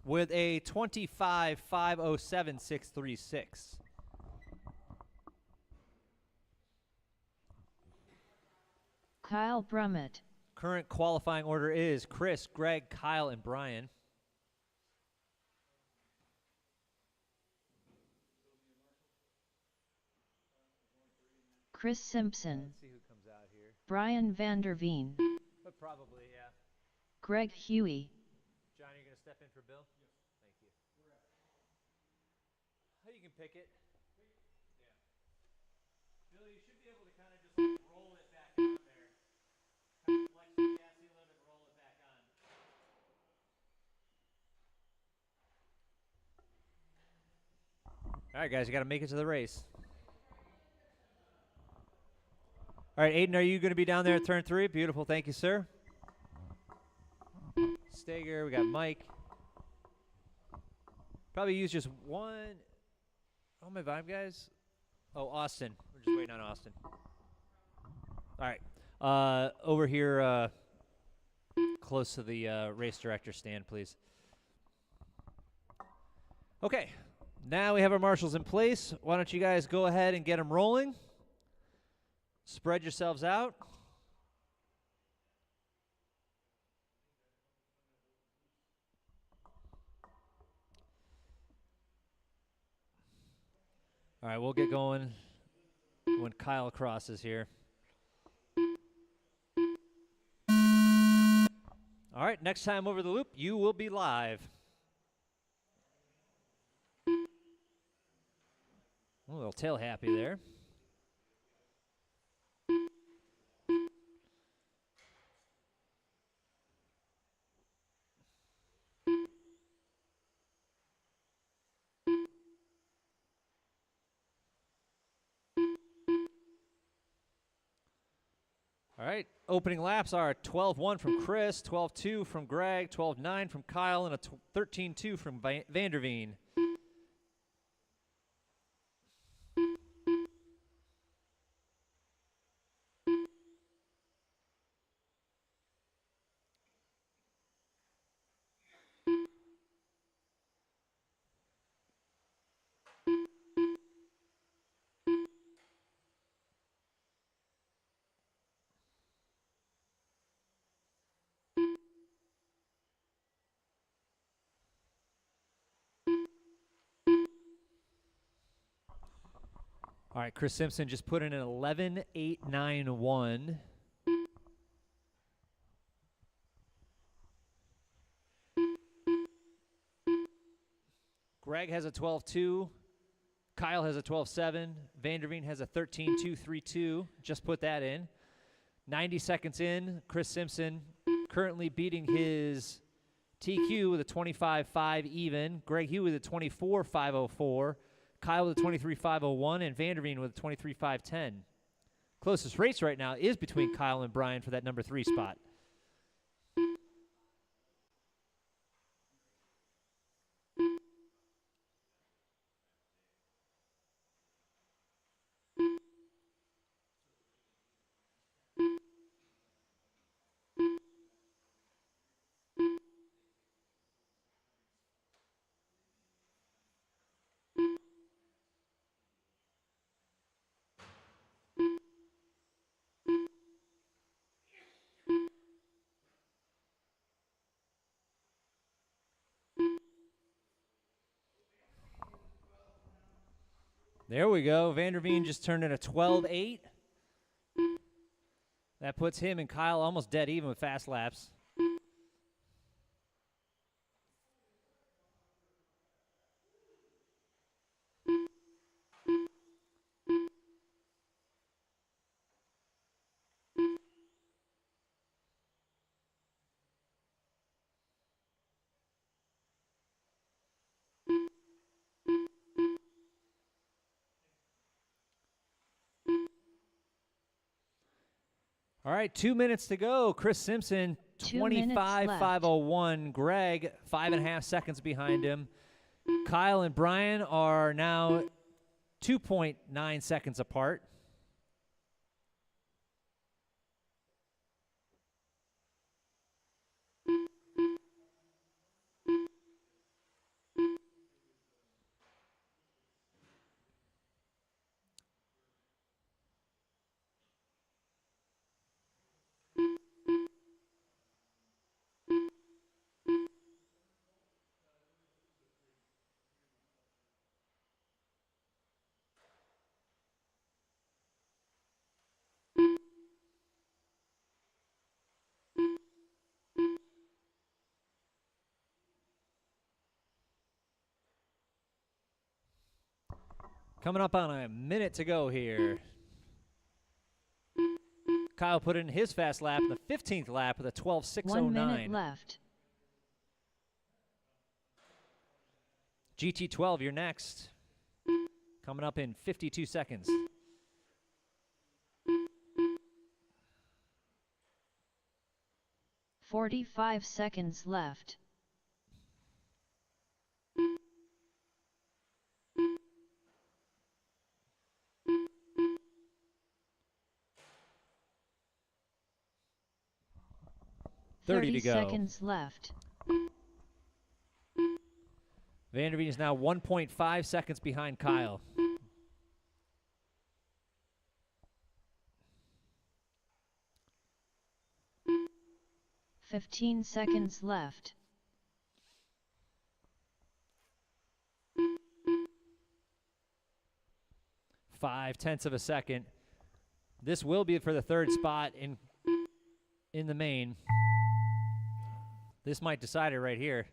with a 25,507,636. Kyle Brummett. Current qualifying order is Chris, Greg, Kyle, and Brian. Chris Simpson. Let's see who comes out here. Brian Vanderveen. But probably, yeah. Greg Huey. John, you're going to step in for Bill? Yes. Thank you. You can pick it. Yeah. Bill, you should be able to kind of just like roll it back on there. Kind of flex the chassis a little bit, roll it back on. All right, guys, you got to make it to the race. All right, Aiden, are you going to be down there at turn 3? Beautiful. Thank you, sir. Stager, we got Mike. Probably use just one. Oh, my vibe, guys. Oh, Austin. We're just waiting on Austin. All right. Over here, close to the race director stand, please. Okay. Now we have our marshals in place. Why don't you guys go ahead and get them rolling? Spread yourselves out. All right, we'll get going when Kyle crosses here. All right, next time over the loop, you will be live. A little tail happy there. All right, opening laps are 12-1 from Chris, 12-2 from Greg, 12-9 from Kyle, and a 13-2 from Vanderveen. All right, Chris Simpson just put in an 11.891. Greg has a 12.2. Kyle has a 12.7. Vanderveen has a 13.232. Just put that in. 90 seconds in, Chris Simpson currently beating his TQ with a 25.5 even. Greg Huey with a 24.504. Kyle with a 23.501. And Vanderveen with a 23.510. Closest race right now is between Kyle and Brian for that number 3 spot. There we go. Vanderveen just turned in a 12.8. That puts him and Kyle almost dead even with fast laps. All right, 2 minutes to go. Chris Simpson, 25.501. Greg, 5.5 seconds behind him. Kyle and Brian are now 2.9 seconds apart. Coming up on a minute to go here. Kyle put in his fast lap in the 15th lap with a 12.609. 1 minute left. GT12, you're next. Coming up in 52 seconds. "45 seconds left. Thirty to go. Seconds left. Vanderveen is now 1.5 seconds behind Kyle. "15 seconds left. Five-tenths of a second. This will be for the third spot in the main. This might decide it right here.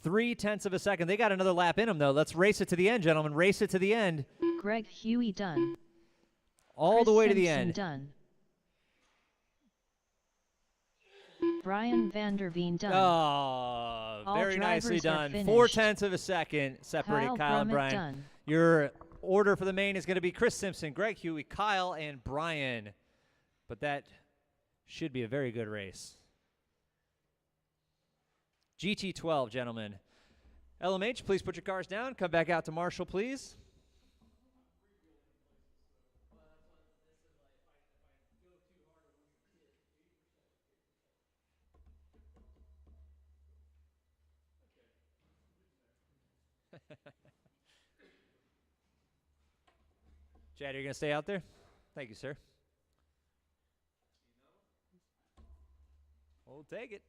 3/10 of a second. They got another lap in them, though. Let's race it to the end, gentlemen. Race it to the end. Greg Huey done. All the way to the end. Done. Brian Vanderveen done. Oh, All very nicely drivers are done. finished. 4/10 of a second separating Kyle and Brummett Brian. done. Your order for the main is going to be Chris Simpson, Greg Huey, Kyle, and Brian. But that should be a very good race. GT12, gentlemen. LMH, please put your cars down. Come back out to Marshall, please. Chad, are you going to stay out there? Thank you, sir. We'll take it.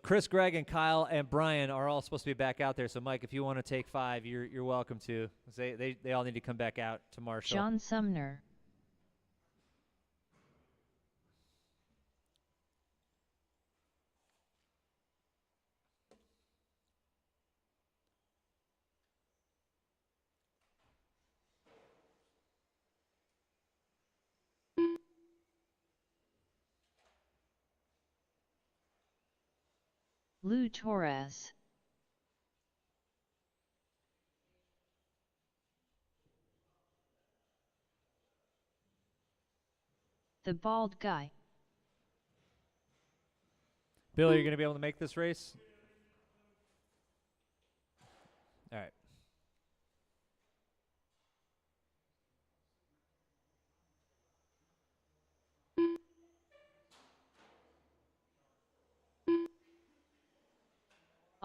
Chris, Greg, and Kyle and Brian are all supposed to be back out there. So, Mike, if you want to take 5, you're welcome to. They all need to come back out to Marshall. John Sumner. Lou Torres. The bald guy. Bill, are you going to be able to make this race? All right.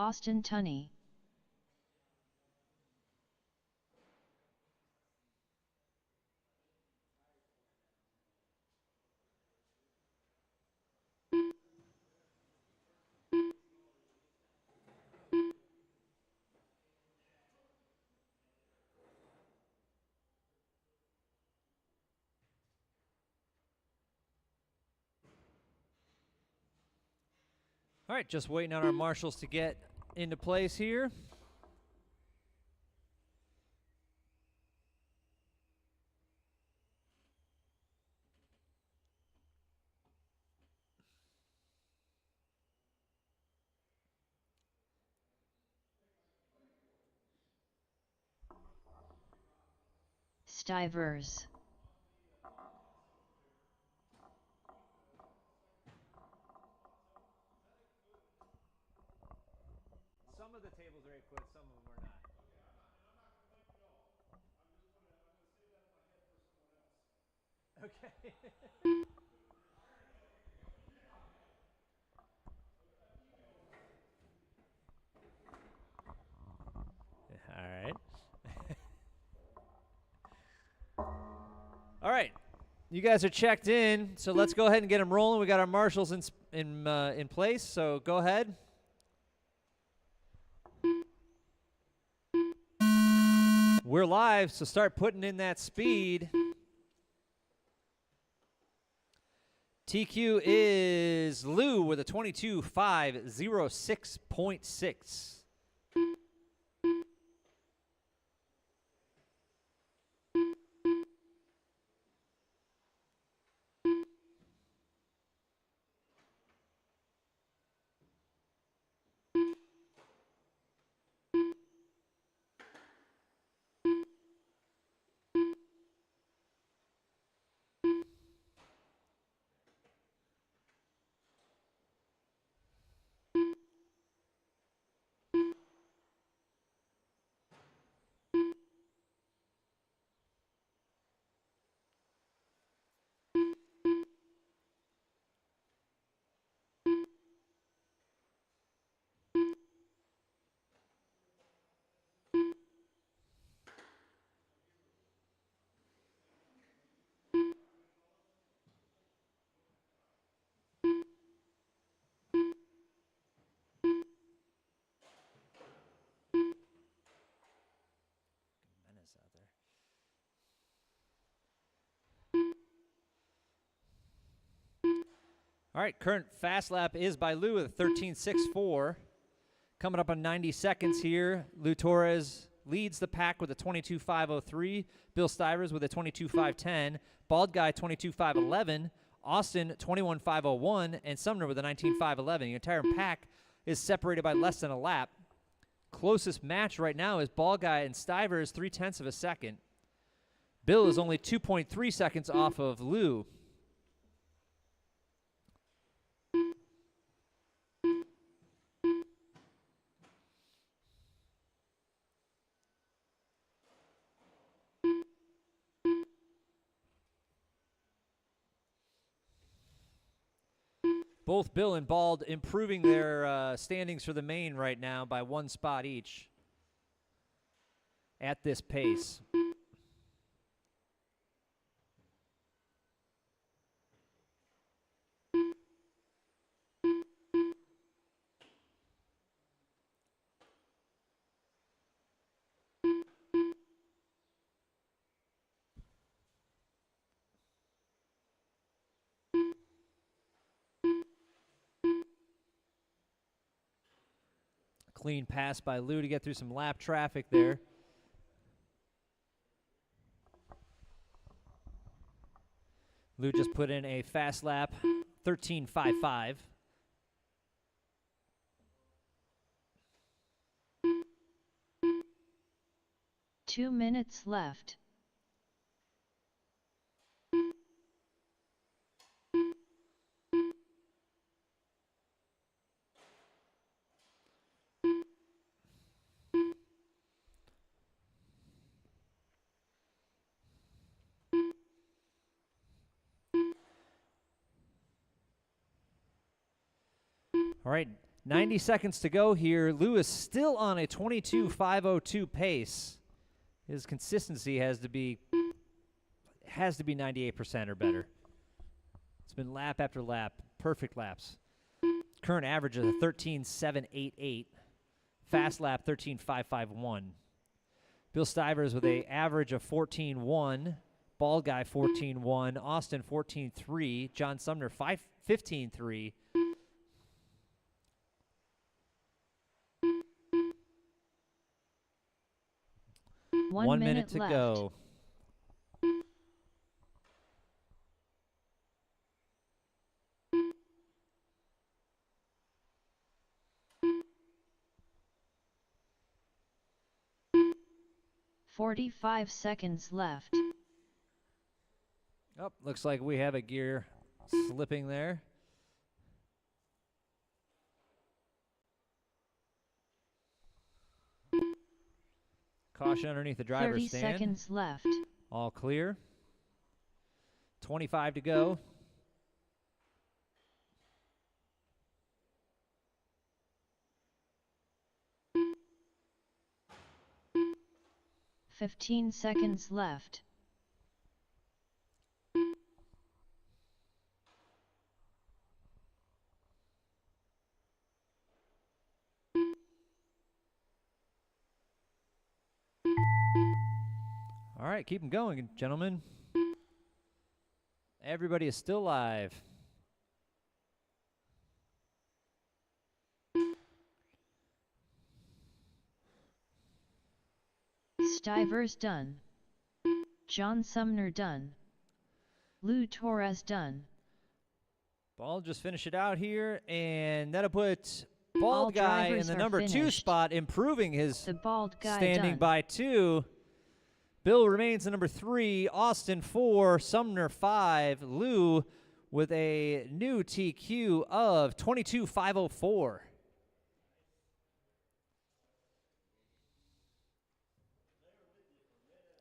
Austin Tunney. All right, just waiting on our marshals to get into place here. Stivers. Some of the tables are 8 foot, some of them are not. Okay. All right. All right. You guys are checked in, so let's go ahead and get them rolling. We got our marshals in place, so go ahead. We're live, so start putting in that speed. TQ is Lou with a 22.506.6. Menace out there. All right, current fast lap is by Lou with a 13.64. Coming up on 90 seconds here, Lou Torres leads the pack with a 22.503. Bill Stivers with a 22.510. Bald Guy 22.511. Austin 21.501. And Sumner with a 19.511. The entire pack is separated by less than a lap. Closest match right now is Bald Guy and Stivers 0.3 of a second. Bill is only 2.3 seconds off of Lou. Both Bill and Bald improving their standings for the main right now by 1 spot each at this pace. Clean pass by Lou to get through some lap traffic there. Lou just put in a fast lap, 13.55. Two minutes left. All right, 90 seconds to go here. Lewis still on a 22.502 pace. His consistency has to be 98% or better. It's been lap after lap, perfect laps. Current average is a 13.788. Fast lap 13.551. Bill Stivers with a average of 14.1. Bald Guy 14.1. Austin 14.3. John Sumner 15.3. One minute to left. go. "45 seconds left. Oh, looks like we have a gear slipping there. Caution underneath the driver's 30 stand. seconds left. All clear. 25 to go. "15 seconds left. All right, keep them going, gentlemen. Everybody is still live. Stivers done. John Sumner done. Lou Torres done. Ball just finish it out here, and that'll put All Bald Guy in drivers the are number 2 finished. spot, improving his The bald guy standing done. by 2. Bill remains the number 3, Austin 4, Sumner 5, Lou with a new TQ of 22.504.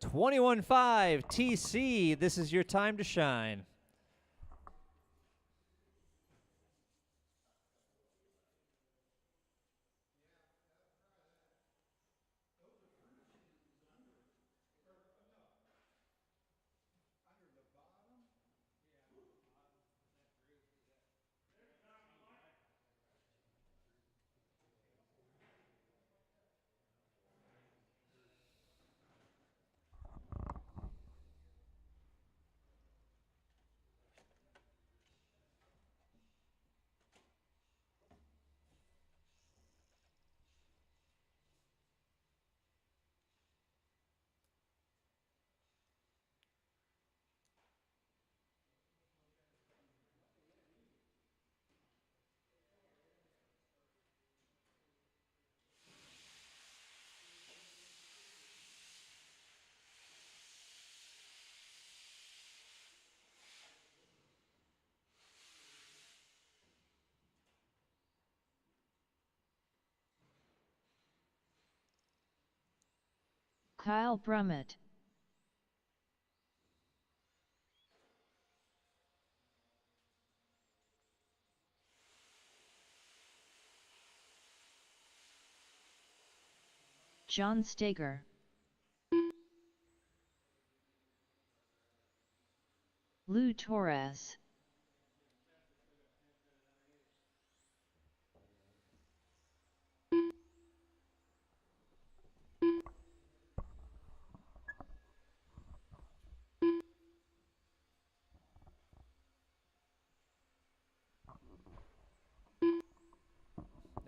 $21.5 TC, this is your time to shine. Kyle Brummett. John Steger. Lou Torres.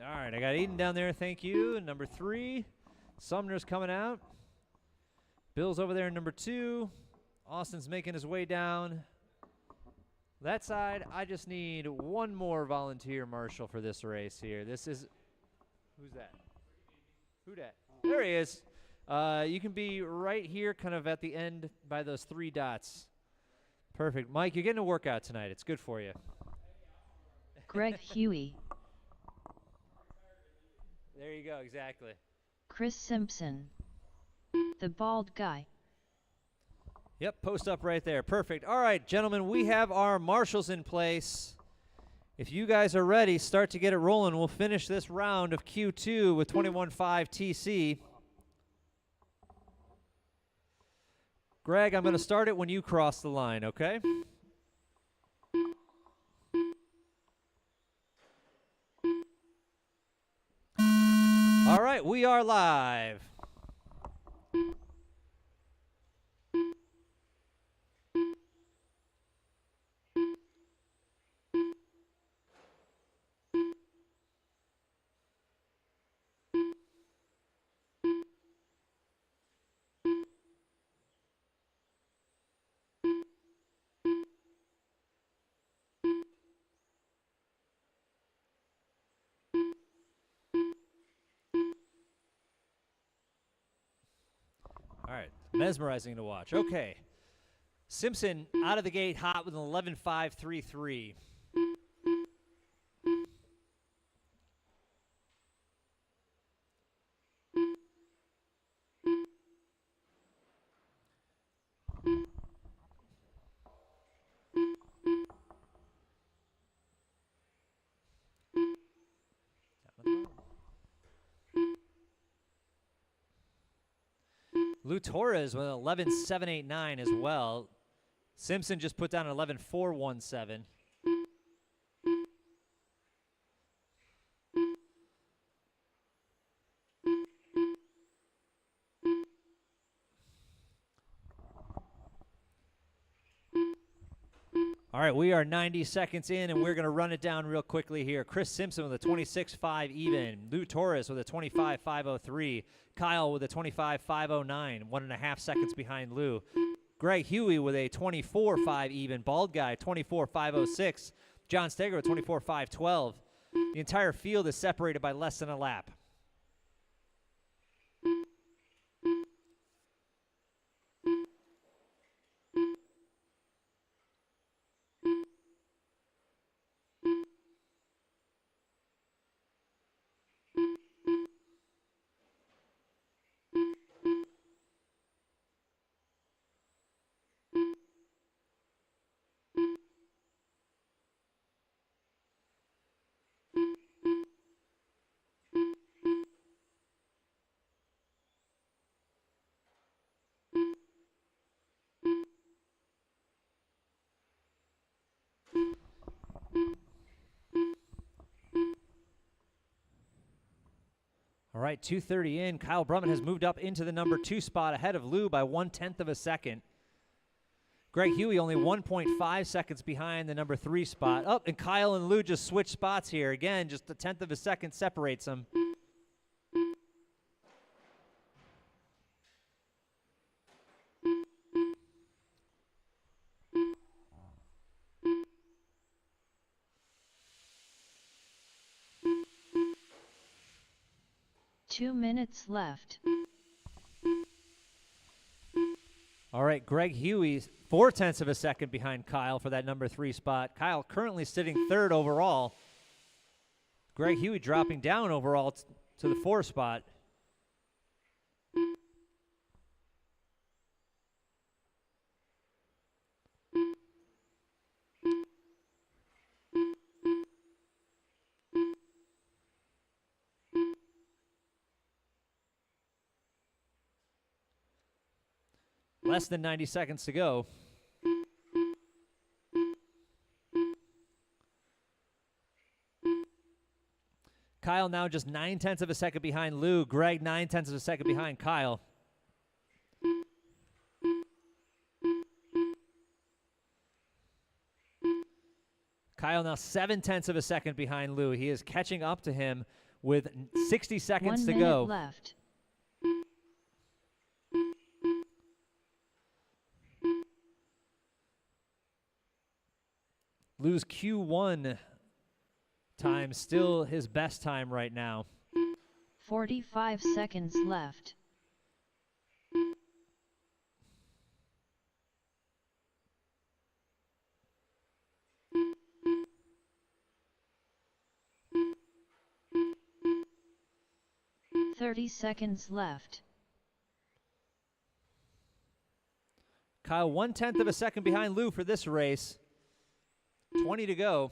All right, I got Aiden down there. Thank you. And number 3, Sumner's coming out. Bill's over there in number 2. Austin's making his way down. That side, I just need one more volunteer marshal for this race here. This is, who's that? Who dat? There he is. You can be right here kind of at the end by those 3 dots. Perfect. Mike, you're getting a workout tonight. It's good for you. Greg Huey, There you go, exactly. Chris Simpson. The bald guy. Yep, post up right there. Perfect. All right, gentlemen, we have our marshals in place. If you guys are ready, start to get it rolling. We'll finish this round of Q2 with 21.5 TC. Greg, I'm going to start it when you cross the line, okay? All right, we are live. All right, mesmerizing to watch. Okay. Simpson out of the gate hot with an 11.533. Lou Torres with an 11.789 as well. Simpson just put down an 11.417. All right, we are 90 seconds in, and we're going to run it down real quickly here. Chris Simpson with a 26.5 even. Lou Torres with a 25.503. Kyle with a 25.509, 1.5 seconds behind Lou. Greg Huey with a 24.5 even. Bald guy, 24.506. John Steger with 24.512. The entire field is separated by less than a lap. All right, 2:30 in. Kyle Brumman has moved up into the number 2 spot ahead of Lou by 1/10 of a second. Greg Huey only 1.5 seconds behind the number 3 spot. Oh, and Kyle and Lou just switched spots here. Again, just 1/10 of a second separates them. Two minutes left. All right, Greg Huey, 0.4 of a second behind Kyle for that number 3 spot. Kyle currently sitting 3rd overall. Greg Huey dropping down overall to the 4 spot. Less than 90 seconds to go. Kyle now just 0.9 of a second behind Lou. Greg 0.9 of a second behind Kyle. Kyle now 0.7 of a second behind Lou. He is catching up to him with 60 1 seconds to minute go. left. Lou's Q1 time still his best time right now. 45 seconds left. .30 seconds left. Kyle 1/10 of a second behind Lou for this race. 20 to go.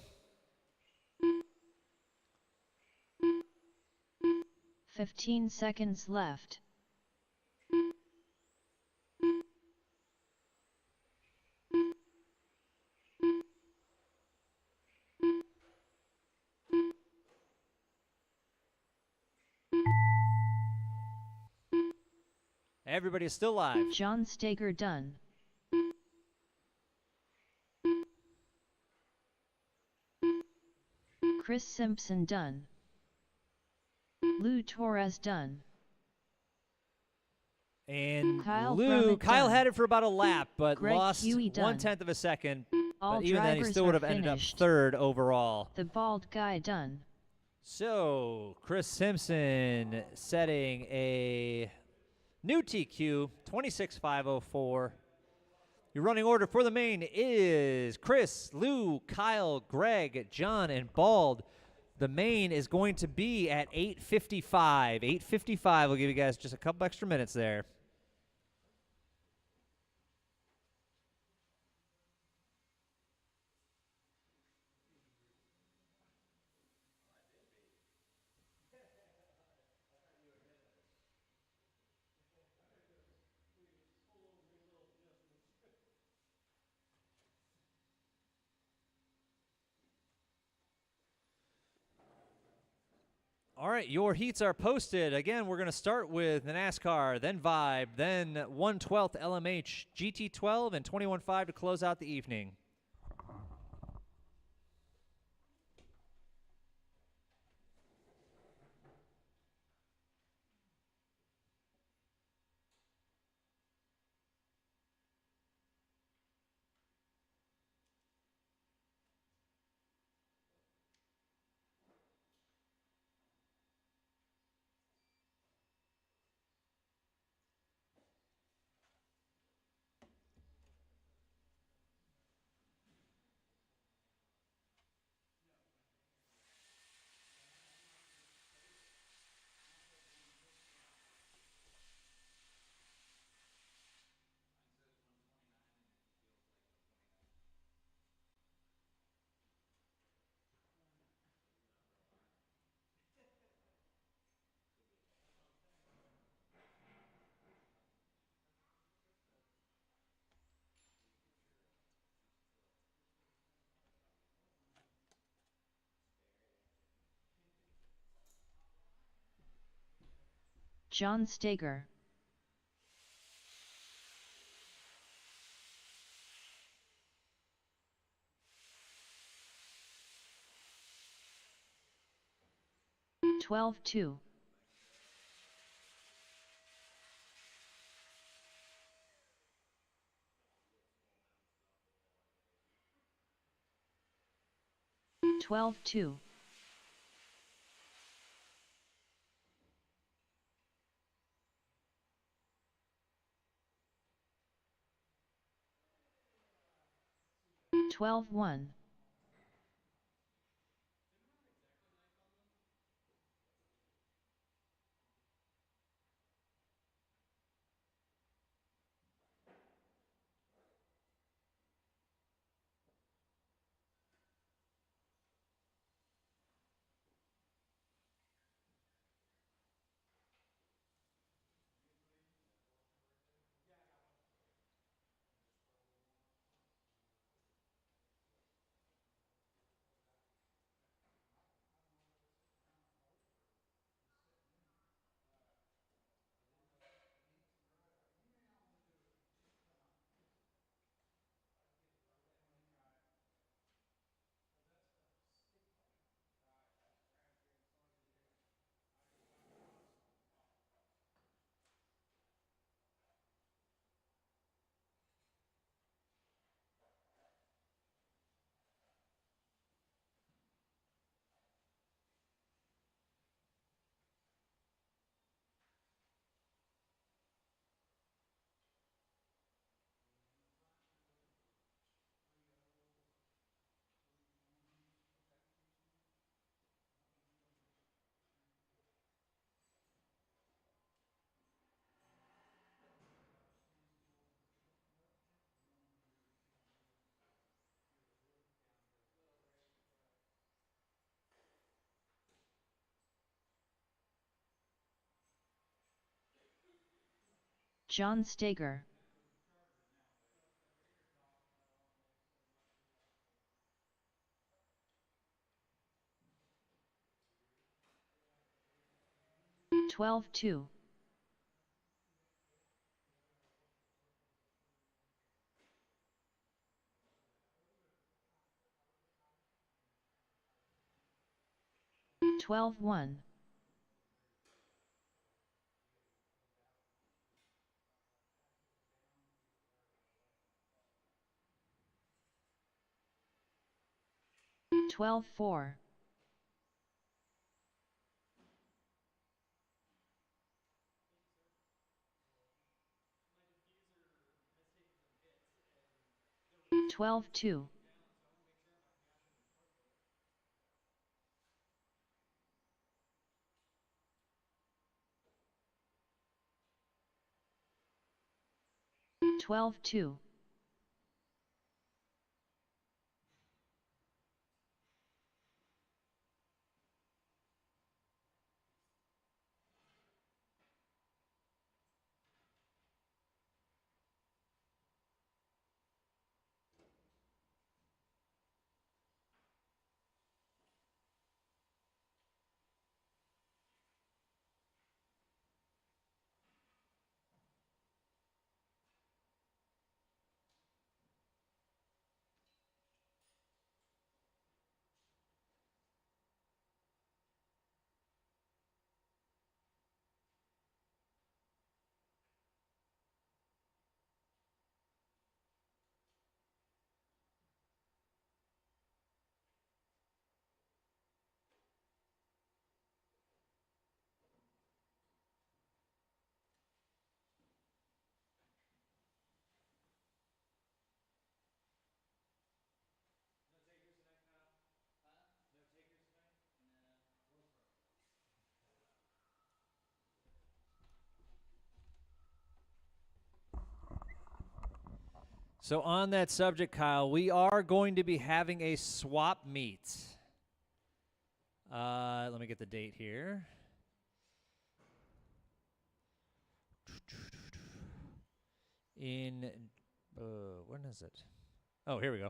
15 seconds left. Everybody's still live. John Steger done. Chris Simpson done. Lou Torres done. And Kyle Kyle done. had it for about a lap, but Greg lost Huey done. 1/10 of a second. All But even then, he drivers still would are have ended up finished. third overall. The bald guy done. So, Chris Simpson setting a new TQ, 26,504. Your running order for the main is Chris, Lou, Kyle, Greg, John, and Bald. The main is going to be at 8:55. 8:55. We'll give you guys just a couple extra minutes there. All right, your heats are posted. Again, we're going to start with the NASCAR, then Vibe, then 1/12 LMH, GT12, and 21.5 to close out the evening. John Steger. .12.2. .12.2. .12.1. John Steger. Twelve two. 12-1. 12-4. 12-2. 12-2. So on that subject, Kyle, we are going to be having a swap meet. Let me get the date here. When is it? Oh, here we go.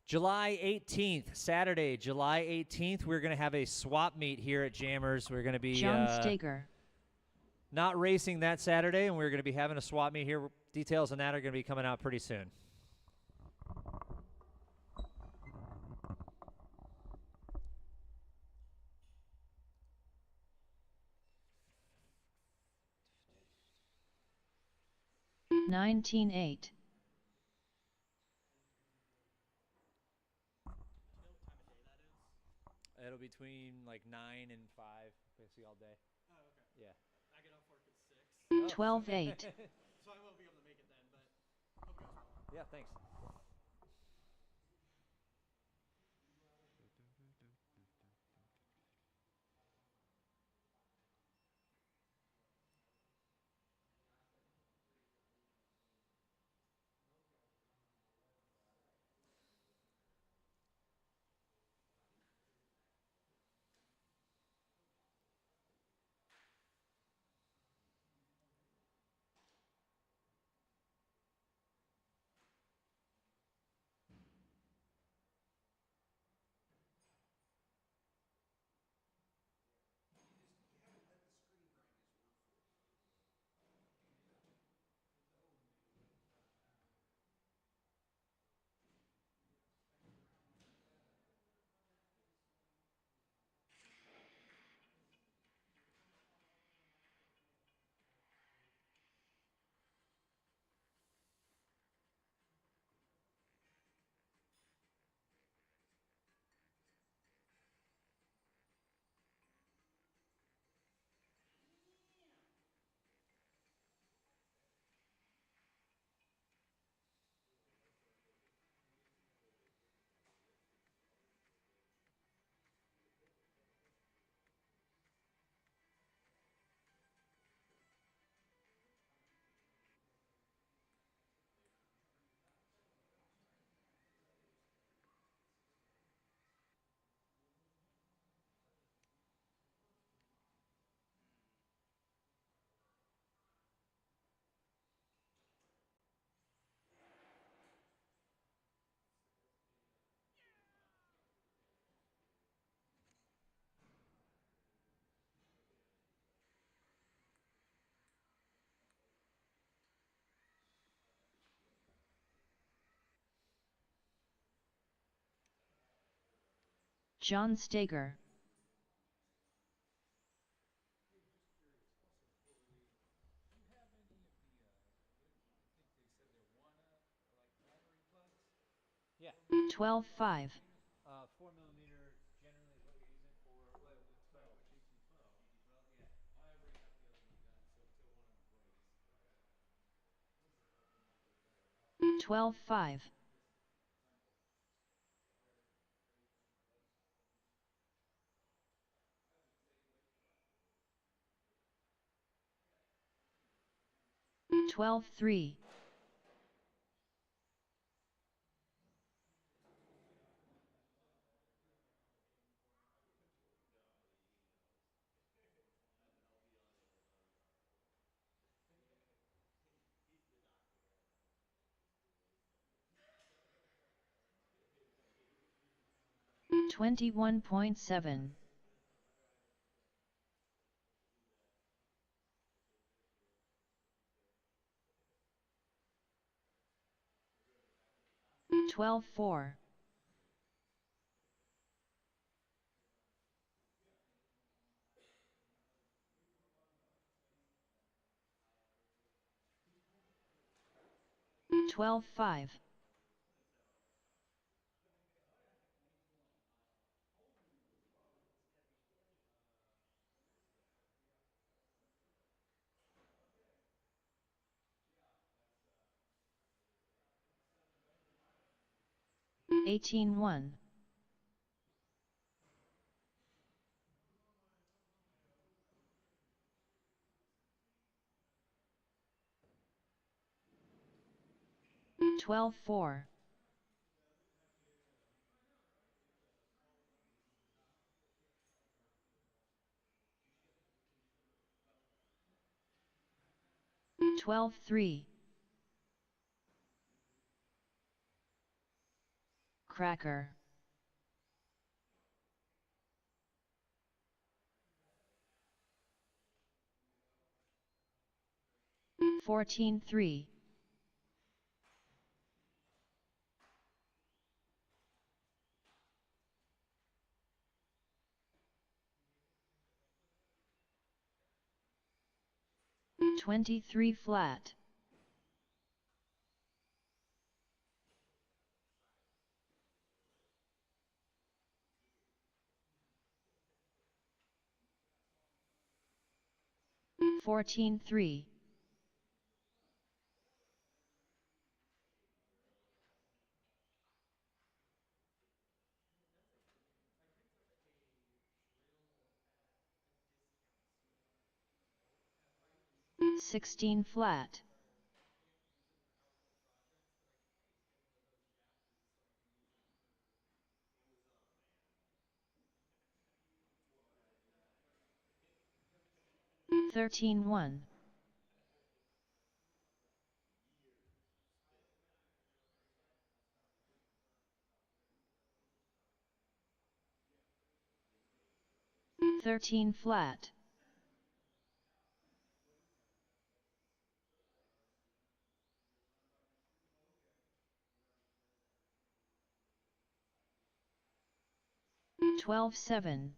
July 18th, Saturday, July 18th, we're going to have a swap meet here at Jammers. We're going to be John Steger. not racing that Saturday, and we're going to be having a swap meet here. Details on that are going to be coming out pretty soon. Nineteen eight. It'll be between like 9 and 5, basically all day. Oh, okay. Yeah. I get off work at 6. 12-8. So I won't be able to make it then, but hope it goes well. Yeah, thanks. John Steger. Yeah. 12-5. 4mm generally is what you're using for. What? 12-5. 12-3. 21.7. 12-4. 12-5. 18-1. 12-4. 12-3. Cracker. 14-3. 23 flat. 14-3. 16 flat. 13-1. 13 flat. 12-7.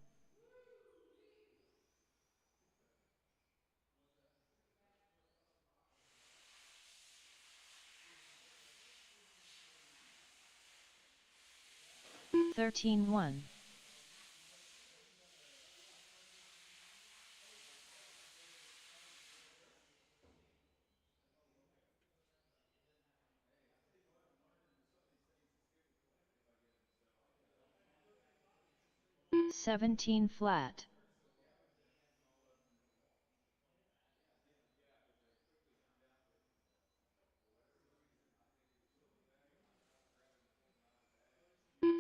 13-1. 17 flat.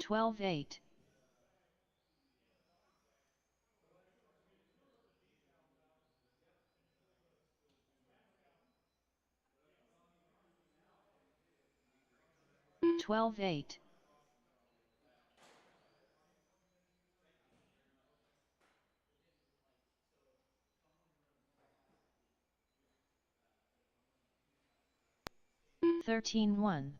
12-8. 12-8. 13-1.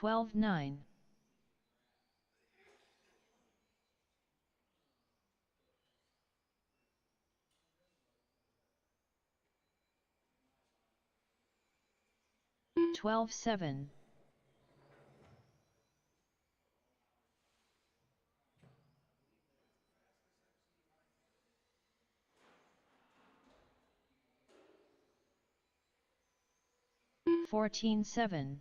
12-9. 12-7. 14-7.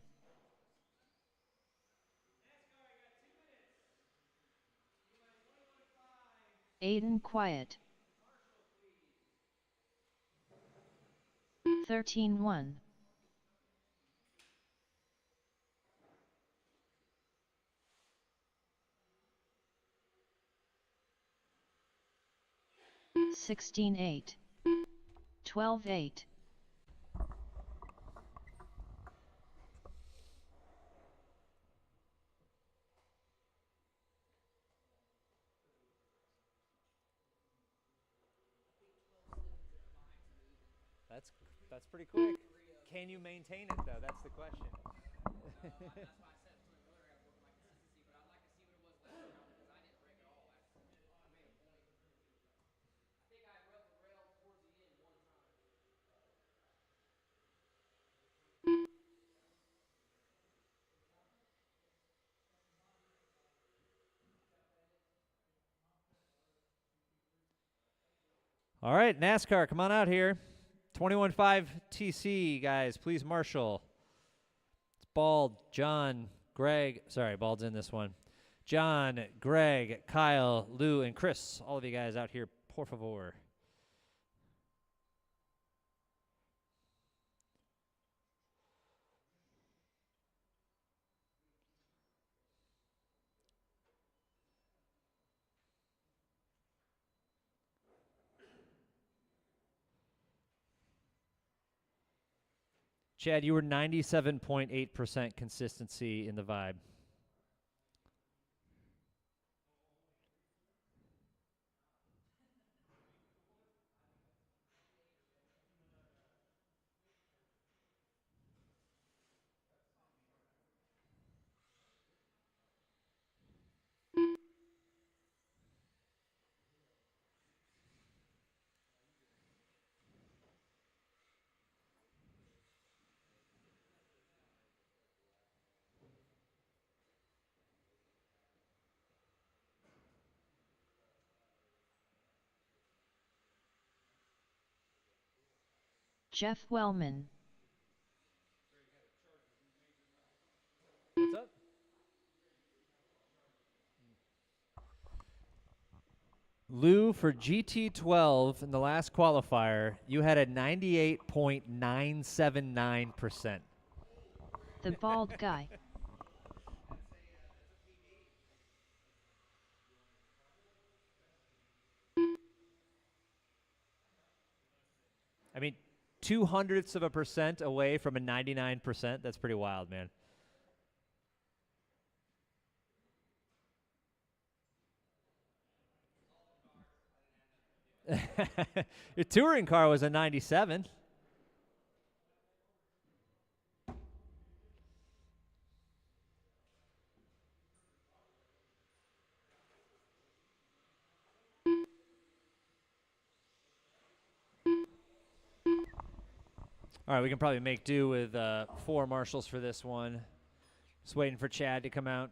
Aiden quiet. 13-1. 16-8. 12-8. That's pretty quick. Can you maintain it though? That's the question. That's why I said between earlier I was working my consistency, but I'd like to see what it was last round because I didn't break at all. I made a point. I think I rode the rail towards the end one time. All right, NASCAR, come on out here. 21.5 TC, guys, please marshal. It's Bald, John, Greg. Sorry, Bald's in this one. John, Greg, Kyle, Lou, and Chris. All of you guys out here, por favor. Chad, you were 97.8% consistency in the vibe. Jeff Wellman. What's up? Lou, for GT12 in the last qualifier, you had a 98.979%. The bald guy. I mean, 0.02% away from a 99%. That's pretty wild, man. Your touring car was a 97. All right, we can probably make do with 4 marshals for this one. Just waiting for Chad to come out.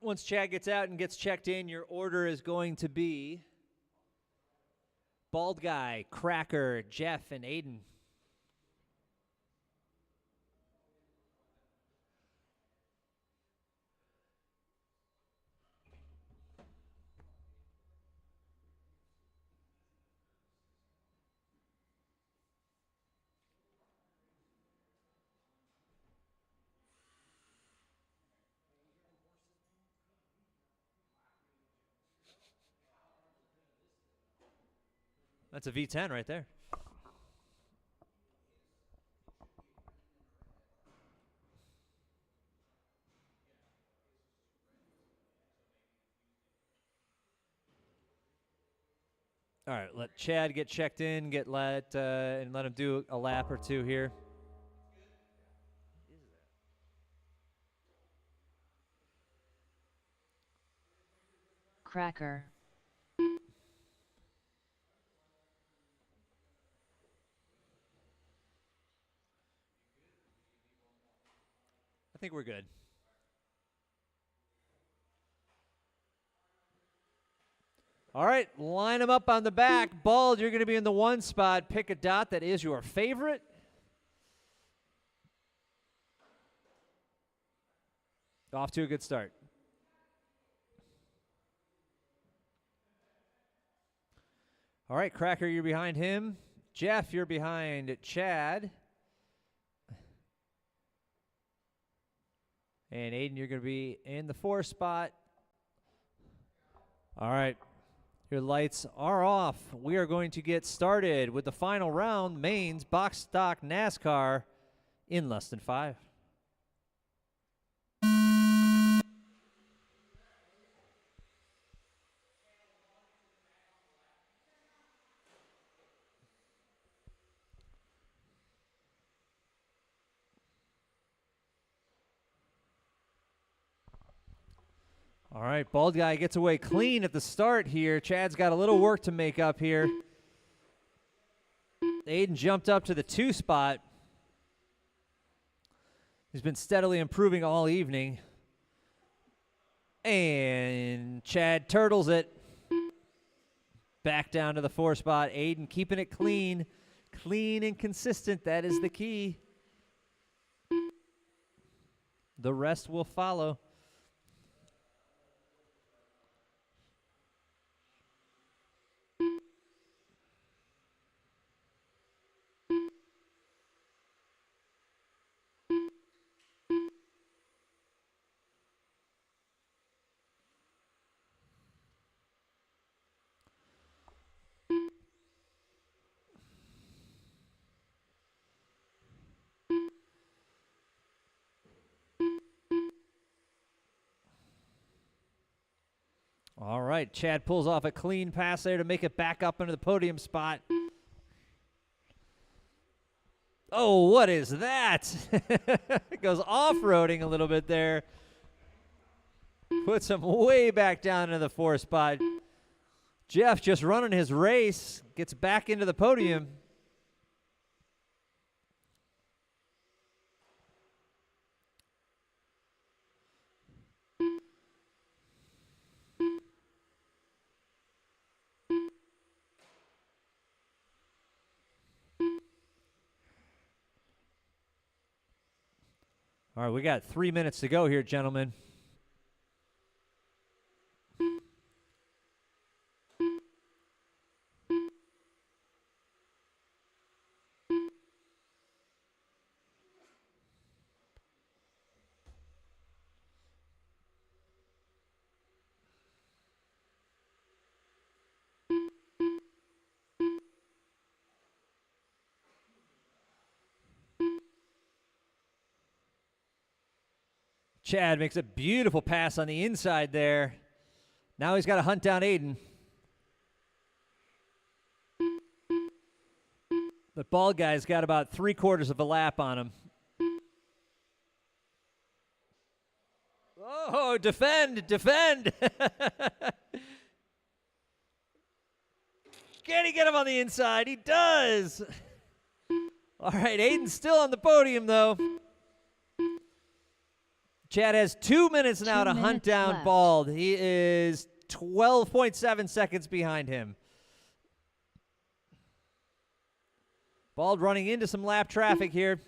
Once Chad gets out and gets checked in, your order is going to be Bald Guy, Cracker, Jeff, and Aiden. That's a V10 right there. All right, let Chad get checked in, and let him do a lap or two here. Cracker. I think we're good. All right, line them up on the back. Bald, you're going to be in the 1 spot. Pick a dot that is your favorite. Off to a good start. All right, Cracker, you're behind him. Jeff, you're behind Chad. And Aiden, you're going to be in the 4 spot. All right, your lights are off. We are going to get started with the final round, Maine's Box Stock NASCAR, in less than 5. All right, Bald Guy gets away clean at the start here. Chad's got a little work to make up here. Aiden jumped up to the 2 spot. He's been steadily improving all evening. And Chad turtles it. Back down to the 4 spot. Aiden keeping it clean. Clean and consistent. That is the key. The rest will follow. All right, Chad pulls off a clean pass there to make it back up into the podium spot. Oh, what is that? It goes off-roading a little bit there. Puts him way back down into the 4 spot. Jeff just running his race, gets back into the podium. All right, we got 3 minutes to go here, gentlemen. Chad makes a beautiful pass on the inside there. Now he's got to hunt down Aiden. The Bald Guy's got about 3/4 of a lap on him. Oh, defend, defend. Can he get him on the inside? He does. All right, Aiden's still on the podium, though. Chad has 2 minutes now to hunt down left. Bald. He is 12.7 seconds behind him. Bald running into some lap traffic here.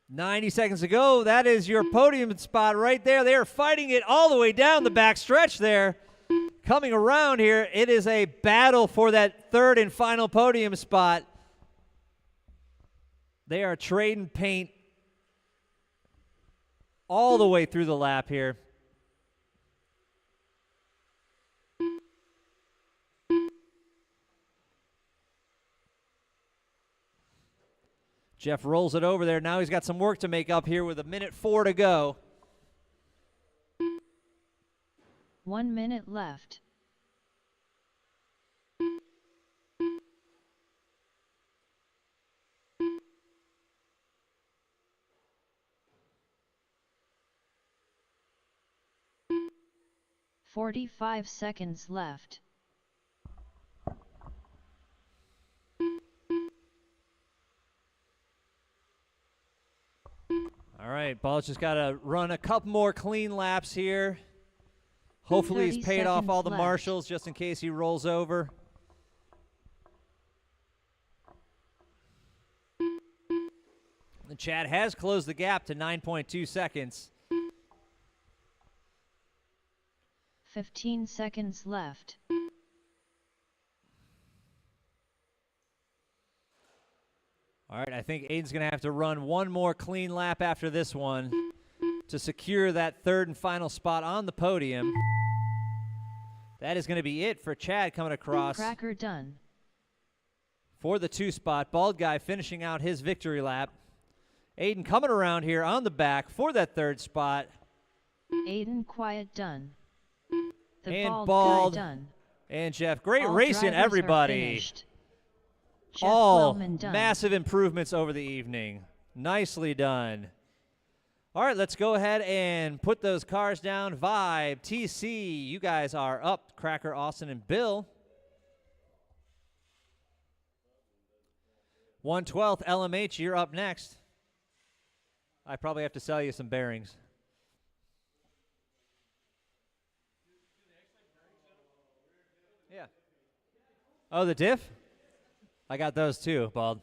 "90 seconds to go." That is your podium spot right there. They are fighting it all the way down the back stretch there. Coming around here, it is a battle for that 3rd and final podium spot. They are trading paint all the way through the lap here. Jeff rolls it over there. Now he's got some work to make up here with 1:04 to go. 1 minute left. 45 seconds left. All right, Ball's just got to run a couple more clean laps here. Hopefully he's 30 paid off all seconds the left. marshals just in case he rolls over. And Chad has closed the gap to 9.2 seconds. 15 seconds left. All right, I think Aiden's going to have to run one more clean lap after this one to secure that third and final spot on the podium. That is going to be it for Chad coming across Cracker done. for the 2 spot. Bald Guy finishing out his victory lap. Aiden coming around here on the back for that 3rd spot. Aiden quiet done. The And bald, Bald. guy done. And Jeff, great All racing, drivers are everybody. finished. Jeff All Wellman done. massive improvements over the evening. Nicely done. All right, let's go ahead and put those cars down. Vibe, TC, you guys are up. Cracker, Austin, and Bill. 112th, LMH, you're up next. I probably have to sell you some bearings. Yeah. Oh, the diff? I got those too, Bald.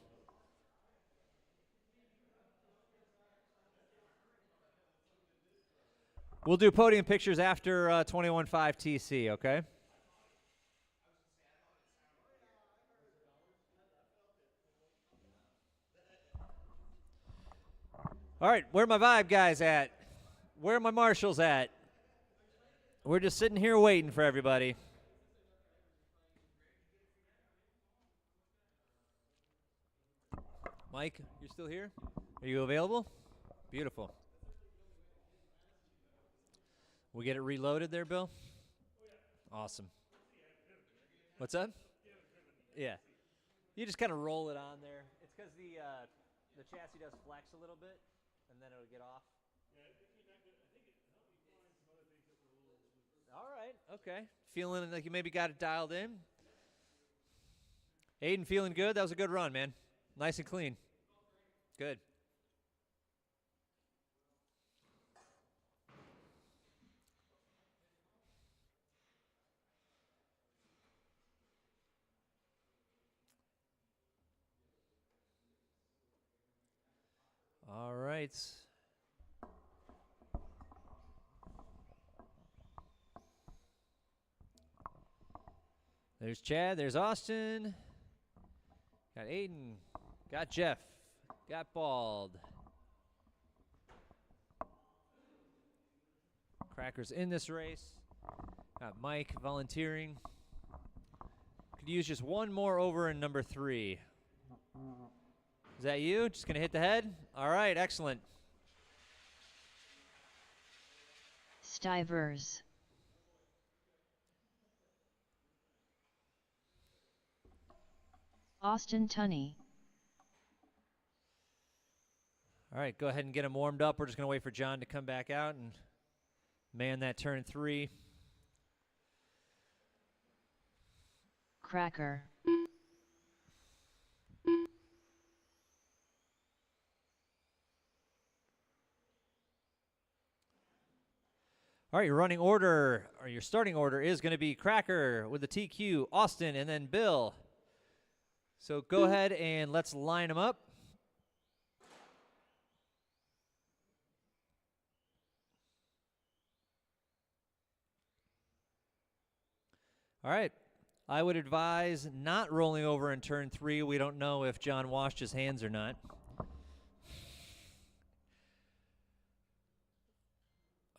We'll do podium pictures after 21.5 TC, okay? All right, where are my Vibe guys at? Where are my marshals at? We're just sitting here waiting for everybody. Mike, you're still here? Are you available? Beautiful. We get it reloaded there, Bill? Awesome. What's up? Yeah. You just kind of roll it on there. It's because the chassis does flex a little bit, and then it'll get off. All right, okay. Feeling like you maybe got it dialed in. Aiden, feeling good? That was a good run, man. Nice and clean. Good. All right. There's Chad. There's Austin. Got Aiden. Got Jeff. Got Bald. Cracker's in this race. Got Mike volunteering. Could use just one more over in number 3. Is that you? Just going to hit the head? All right, excellent. Stivers. Austin Tunney. All right, go ahead and get him warmed up. We're just going to wait for John to come back out and man that turn 3. Cracker. All right, your running order, or your starting order is going to be Cracker with the TQ, Austin, and then Bill. So go ahead and let's line them up. All right. I would advise not rolling over in turn 3. We don't know if John washed his hands or not.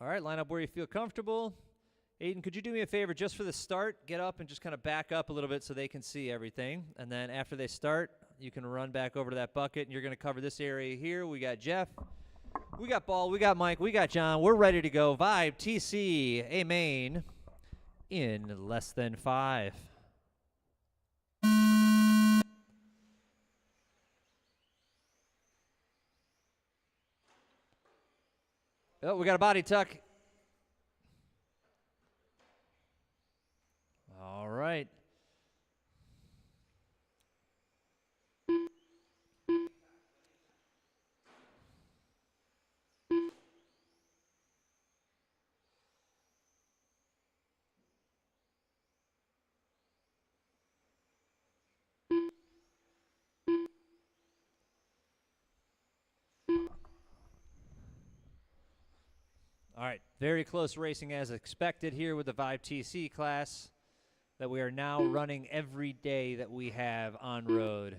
All right, line up where you feel comfortable. Aiden, could you do me a favor just for the start? Get up and just kind of back up a little bit so they can see everything. And then after they start, you can run back over to that bucket, and you're going to cover this area here. We got Jeff. We got Ball. We got Mike. We got John. We're ready to go. Vibe, TC, A main in less than 5. Oh, we got a body tuck. All right, very close racing as expected here with the 5TC class that we are now running every day that we have on road.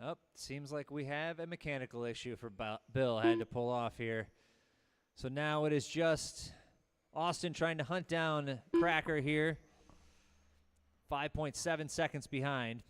Oh, seems like we have a mechanical issue for Bill. Had to pull off here. So now it is just Austin trying to hunt down Cracker here. 5.7 seconds behind.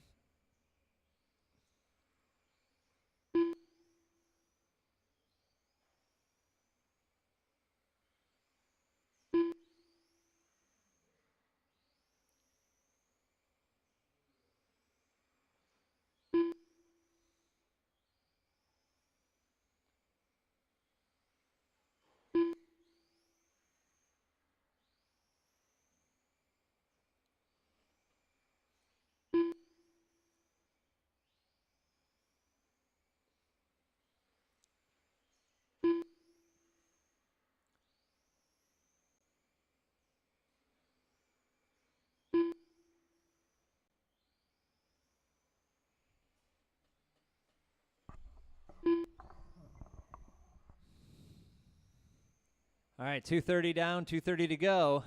All right, 2:30 down, 2:30 to go.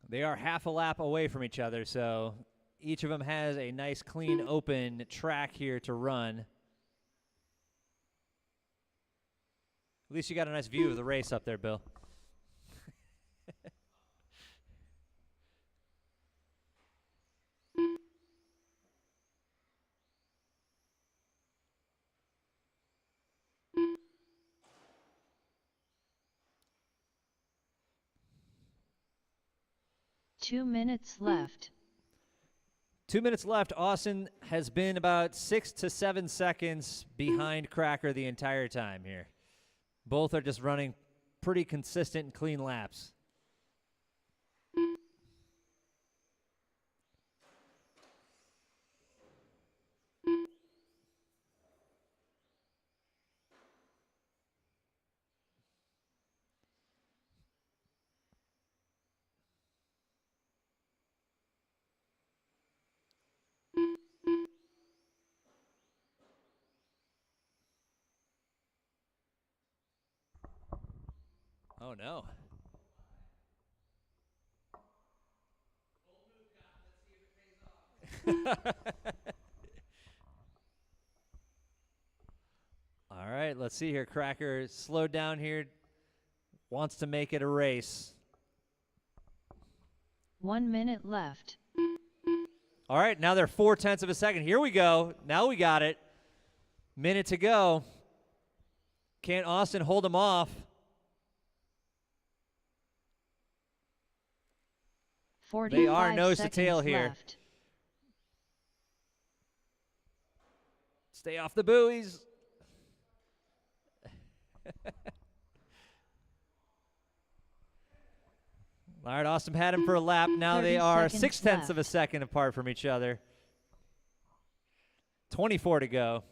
They are half a lap away from each other, so each of them has a nice, clean, open track here to run. At least you got a nice view of the race up there, Bill. Two minutes left. 2 minutes left. Austin has been about 6 to 7 seconds behind Cracker the entire time here. Both are just running pretty consistent and clean laps. Oh, no. All right, let's see here. Cracker slowed down here, wants to make it a race. 1 minute left. All right, now they're 0.4 of a second. Here we go. Now we got it. Minute to go. Can't Austin hold him off? 45 They are nose to seconds tail here. left. Stay off the buoys. All right, Austin had him for a lap. Now they 30 are seconds 0.6 of a left. second apart from each other. 24 to go.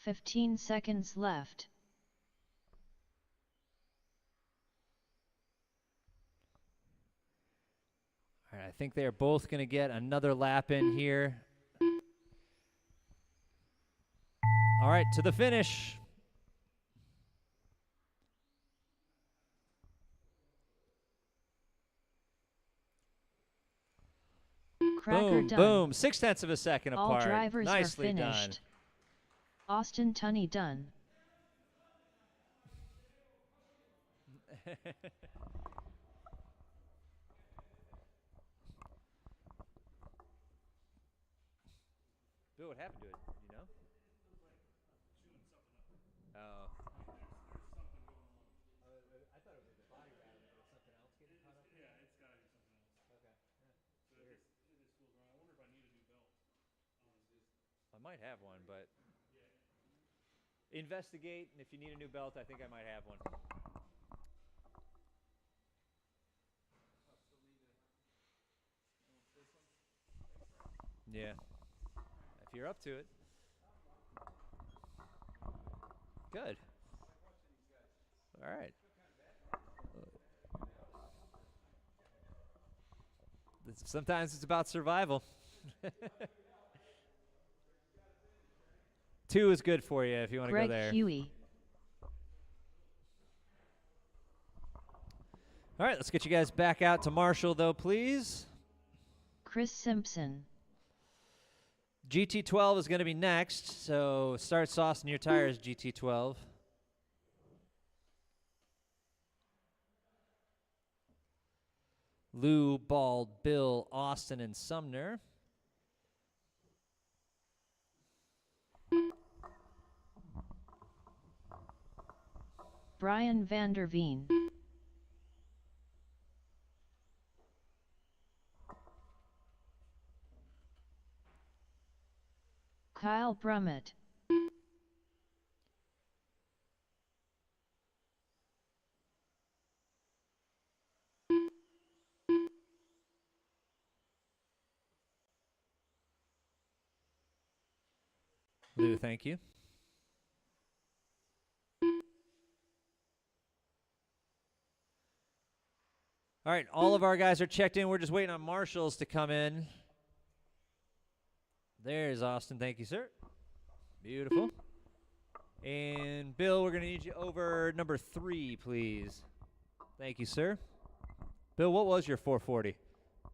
"15 seconds left. All right, I think they are both going to get another lap in here. All right, to the finish. Cracker Boom, done. boom. 0.6 of a second All apart. drivers Nicely are finished. Austin Tunney done. done. Bill, what happened to it? You know? Oh. I thought it was the body rattling or something else getting caught up. Yeah, it's gotta be something. might have one, but investigate, and if you need a new belt, I think I might have one. Yeah. If you're up to it. Good. All right. Sometimes it's about survival. 2 is good for you if you want to go Greg there. Huey. All right, let's get you guys back out to Marshall, though, please. Chris Simpson. GT12 is going to be next, so start saucing your tires, GT12. Lou, Bald, Bill, Austin, and Sumner. Brian Vanderveen. Kyle Brummett. Lou, thank you. All right, all of our guys are checked in. We're just waiting on Marshals to come in. There's Austin. Thank you, sir. Beautiful. And Bill, we're going to need you over number 3, please. Thank you, sir. Bill, what was your 440?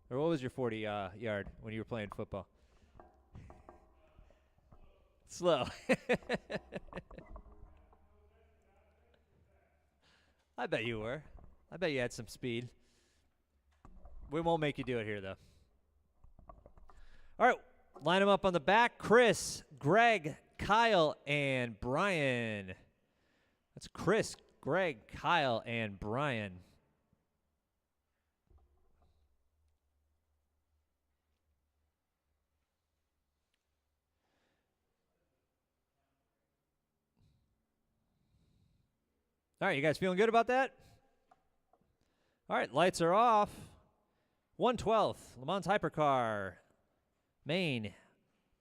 Or what was your 40 yard when you were playing football? Slow. I bet you were. I bet you had some speed. We won't make you do it here, though. All right, line them up on the back. Chris, Greg, Kyle, and Brian. That's Chris, Greg, Kyle, and Brian. All right, you guys feeling good about that? All right, lights are off. 1/12, Le Mans Hypercar, Maine,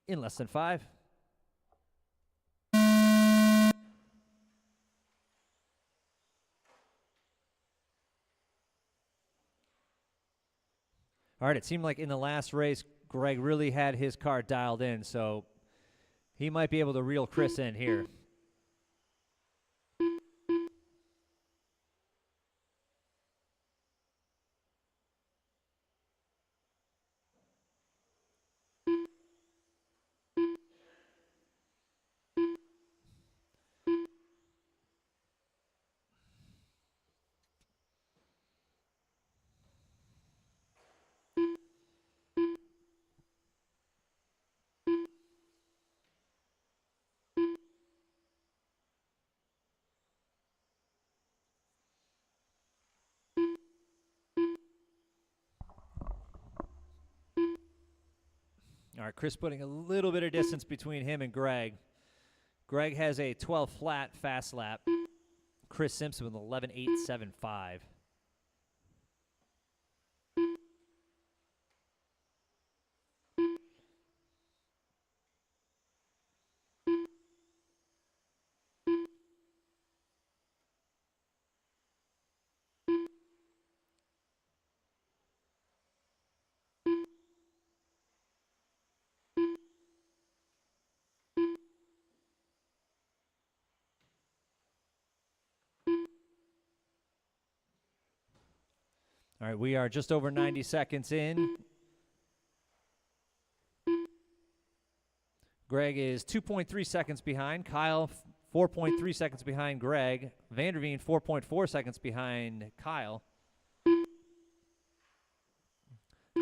in less than 5. All right, it seemed like in the last race, Greg really had his car dialed in, so he might be able to reel Chris in here. All right, Chris putting a little bit of distance between him and Greg. Greg has a 12 flat fast lap. Chris Simpson with 11.875. All right, we are just over 90 seconds in. Greg is 2.3 seconds behind. Kyle, 4.3 seconds behind Greg. Vanderveen, 4.4 seconds behind Kyle.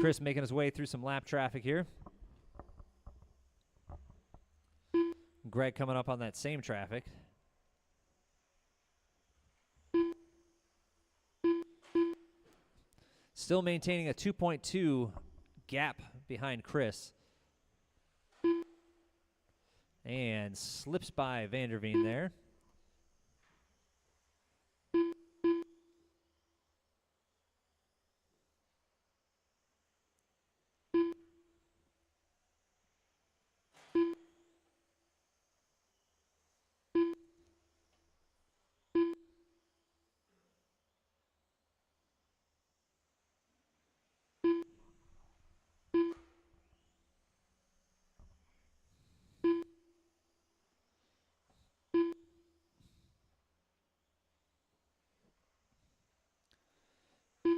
Chris making his way through some lap traffic here. Greg coming up on that same traffic. Still maintaining a 2.2 gap behind Chris. And slips by Vanderveen there.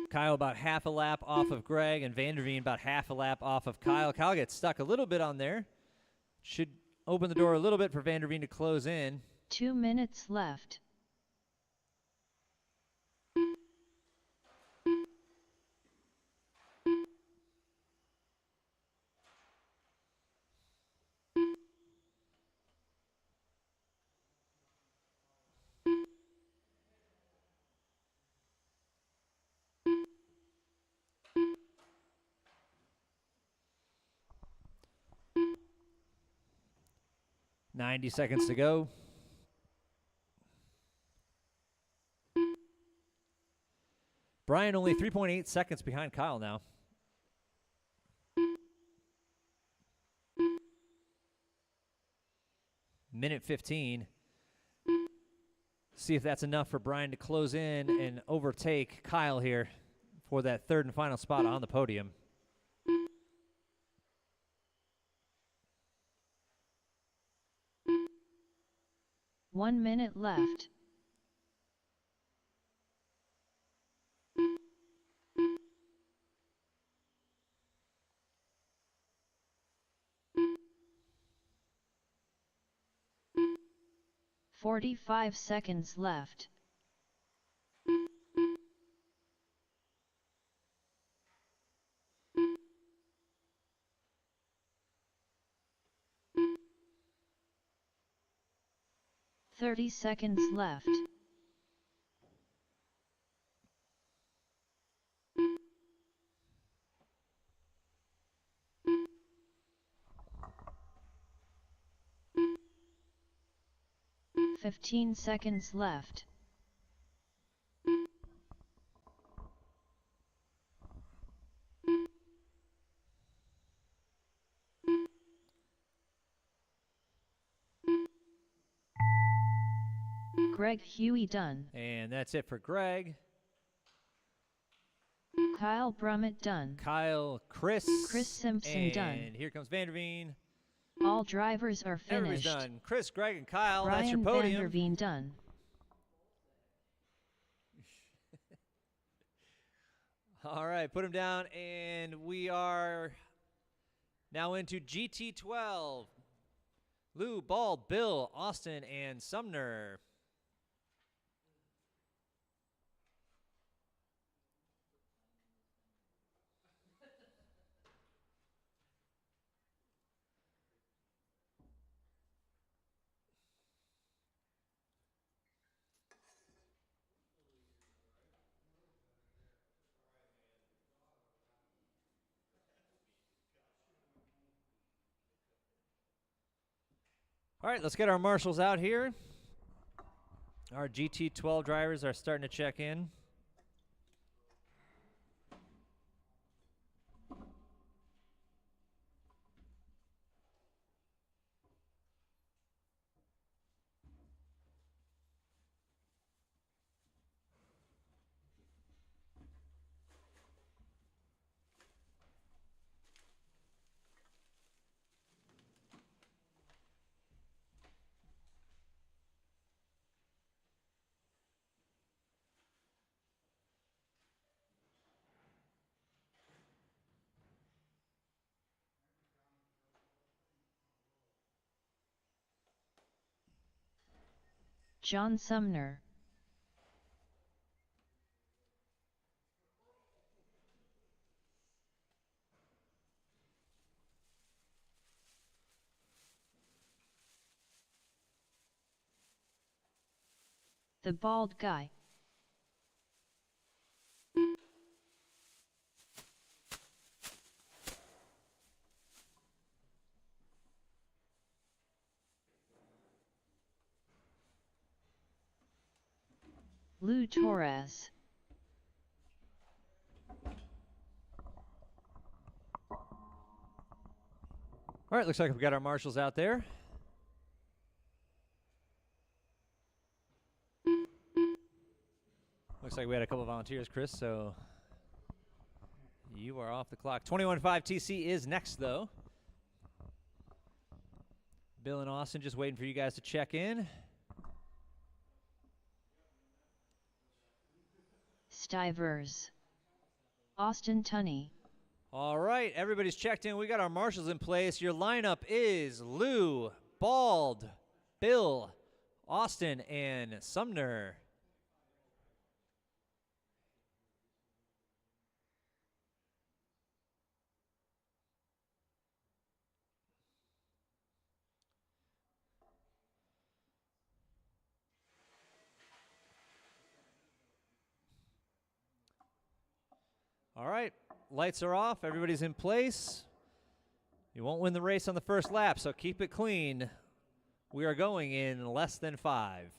Kyle about half a lap off of Greg, and Vanderveen about half a lap off of Kyle. Kyle gets stuck a little bit on there. Should open the door a little bit for Vanderveen to close in. 2 minutes left. Ninety seconds to go. Brian only 3.8 seconds behind Kyle now. Minute 15. See if that's enough for Brian to close in and overtake Kyle here for that third and final spot on the podium. 1 minute left. "45 seconds left. "30 seconds left. "15 seconds left. Greg Huey done. And that's it for Greg. Kyle Brummett done. Kyle, Chris Simpson and done. And here comes Vanderveen. All drivers are Everybody's finished. done. Chris, Greg, and Kyle. Brian That's your podium. Vanderveen done. All right, put him down, and we are now into GT12. Lou, Ball, Bill, Austin, and Sumner. All right, let's get our marshals out here. Our GT12 drivers are starting to check in. John Sumner. The bald guy. Lou Torres. All right, looks like we've got our marshals out there. Looks like we had a couple of volunteers, Chris, so you are off the clock. 21.5 TC is next, though. Bill and Austin just waiting for you guys to check in. Stivers. Austin Tunney. All right, everybody's checked in. We got our marshals in place. Your lineup is Lou, Bald, Bill, Austin, and Sumner. All right, lights are off. Everybody's in place. You won't win the race on the first lap, so keep it clean. We are going in less than 5.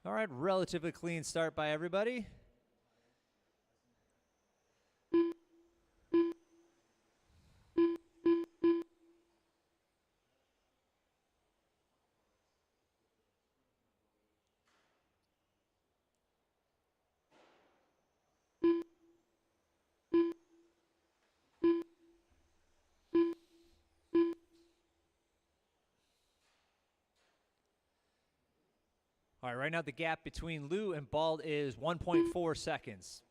All right, relatively clean start by everybody. All right, right now the gap between Lou and Bald is 1.4 seconds.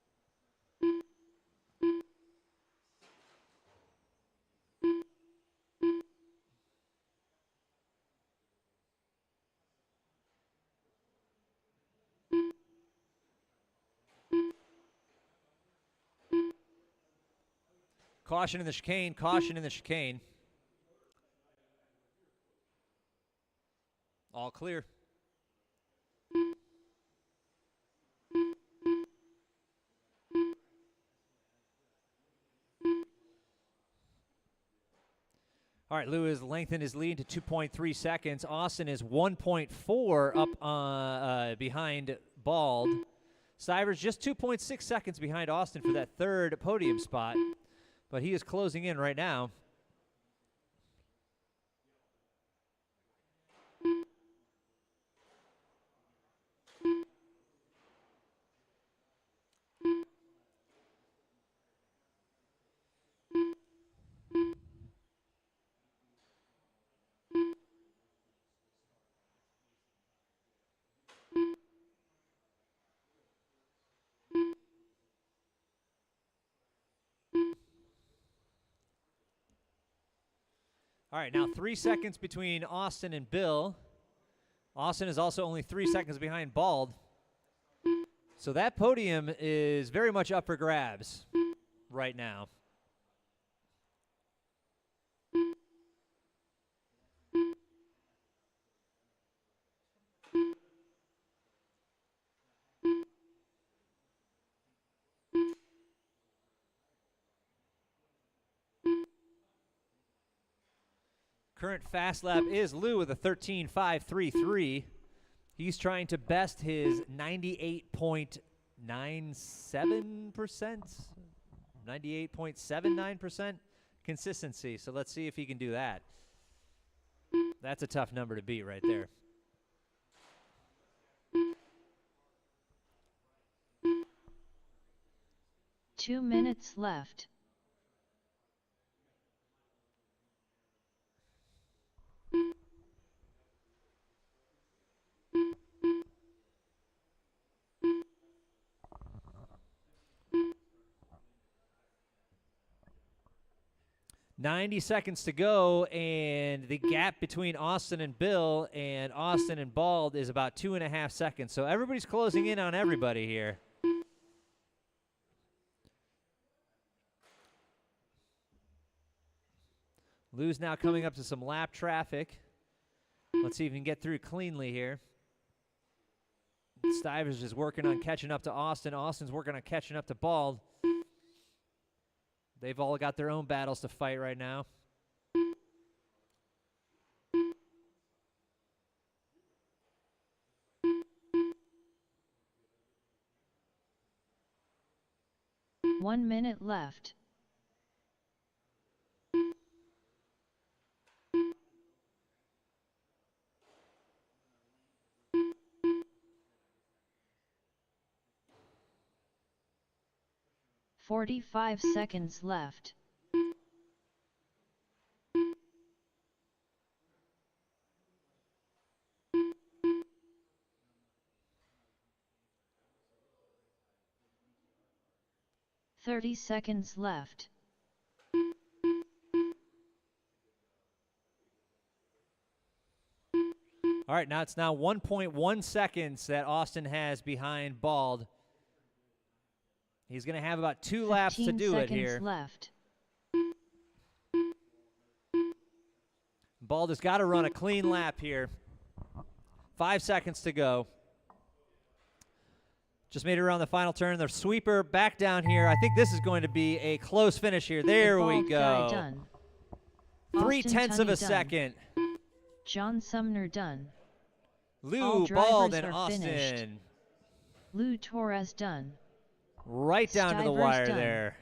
Caution in the chicane, caution in the chicane. All clear. All right, Lou has lengthened his lead to 2.3 seconds. Austin is 1.4 up behind Bald. Stivers just 2.6 seconds behind Austin for that third podium spot, but he is closing in right now. All right, now 3 seconds between Austin and Bill. Austin is also only 3 seconds behind Bald. So that podium is very much up for grabs right now. Current fast lap is Lou with a 13.533. He's trying to best his 98.97%, 98.79% consistency. So let's see if he can do that. That's a tough number to beat right there. Two minutes left. .90 seconds to go, and the gap between Austin and Bill and Austin and Bald is about 2.5 seconds. So everybody's closing in on everybody here. Lou's now coming up to some lap traffic. Let's see if he can get through cleanly here. Stivers is working on catching up to Austin. Austin's working on catching up to Bald. They've all got their own battles to fight right now. One minute left. "45 seconds left. "30 seconds left. All right, now it's 1.1 seconds that Austin has behind Bald. He's going to have about 2 laps to 15 do it seconds here. left. Bald has got to run a clean lap here. 5 seconds to go. Just made it around the final turn. The sweeper back down here. I think this is going to be a close finish here. There we Bald guy go. done. 0.3 of a Tunney done. second. John Sumner done. Lou, All Bald, drivers and are Austin. finished. Lou Torres done. Right down to the Stivers wire done. there.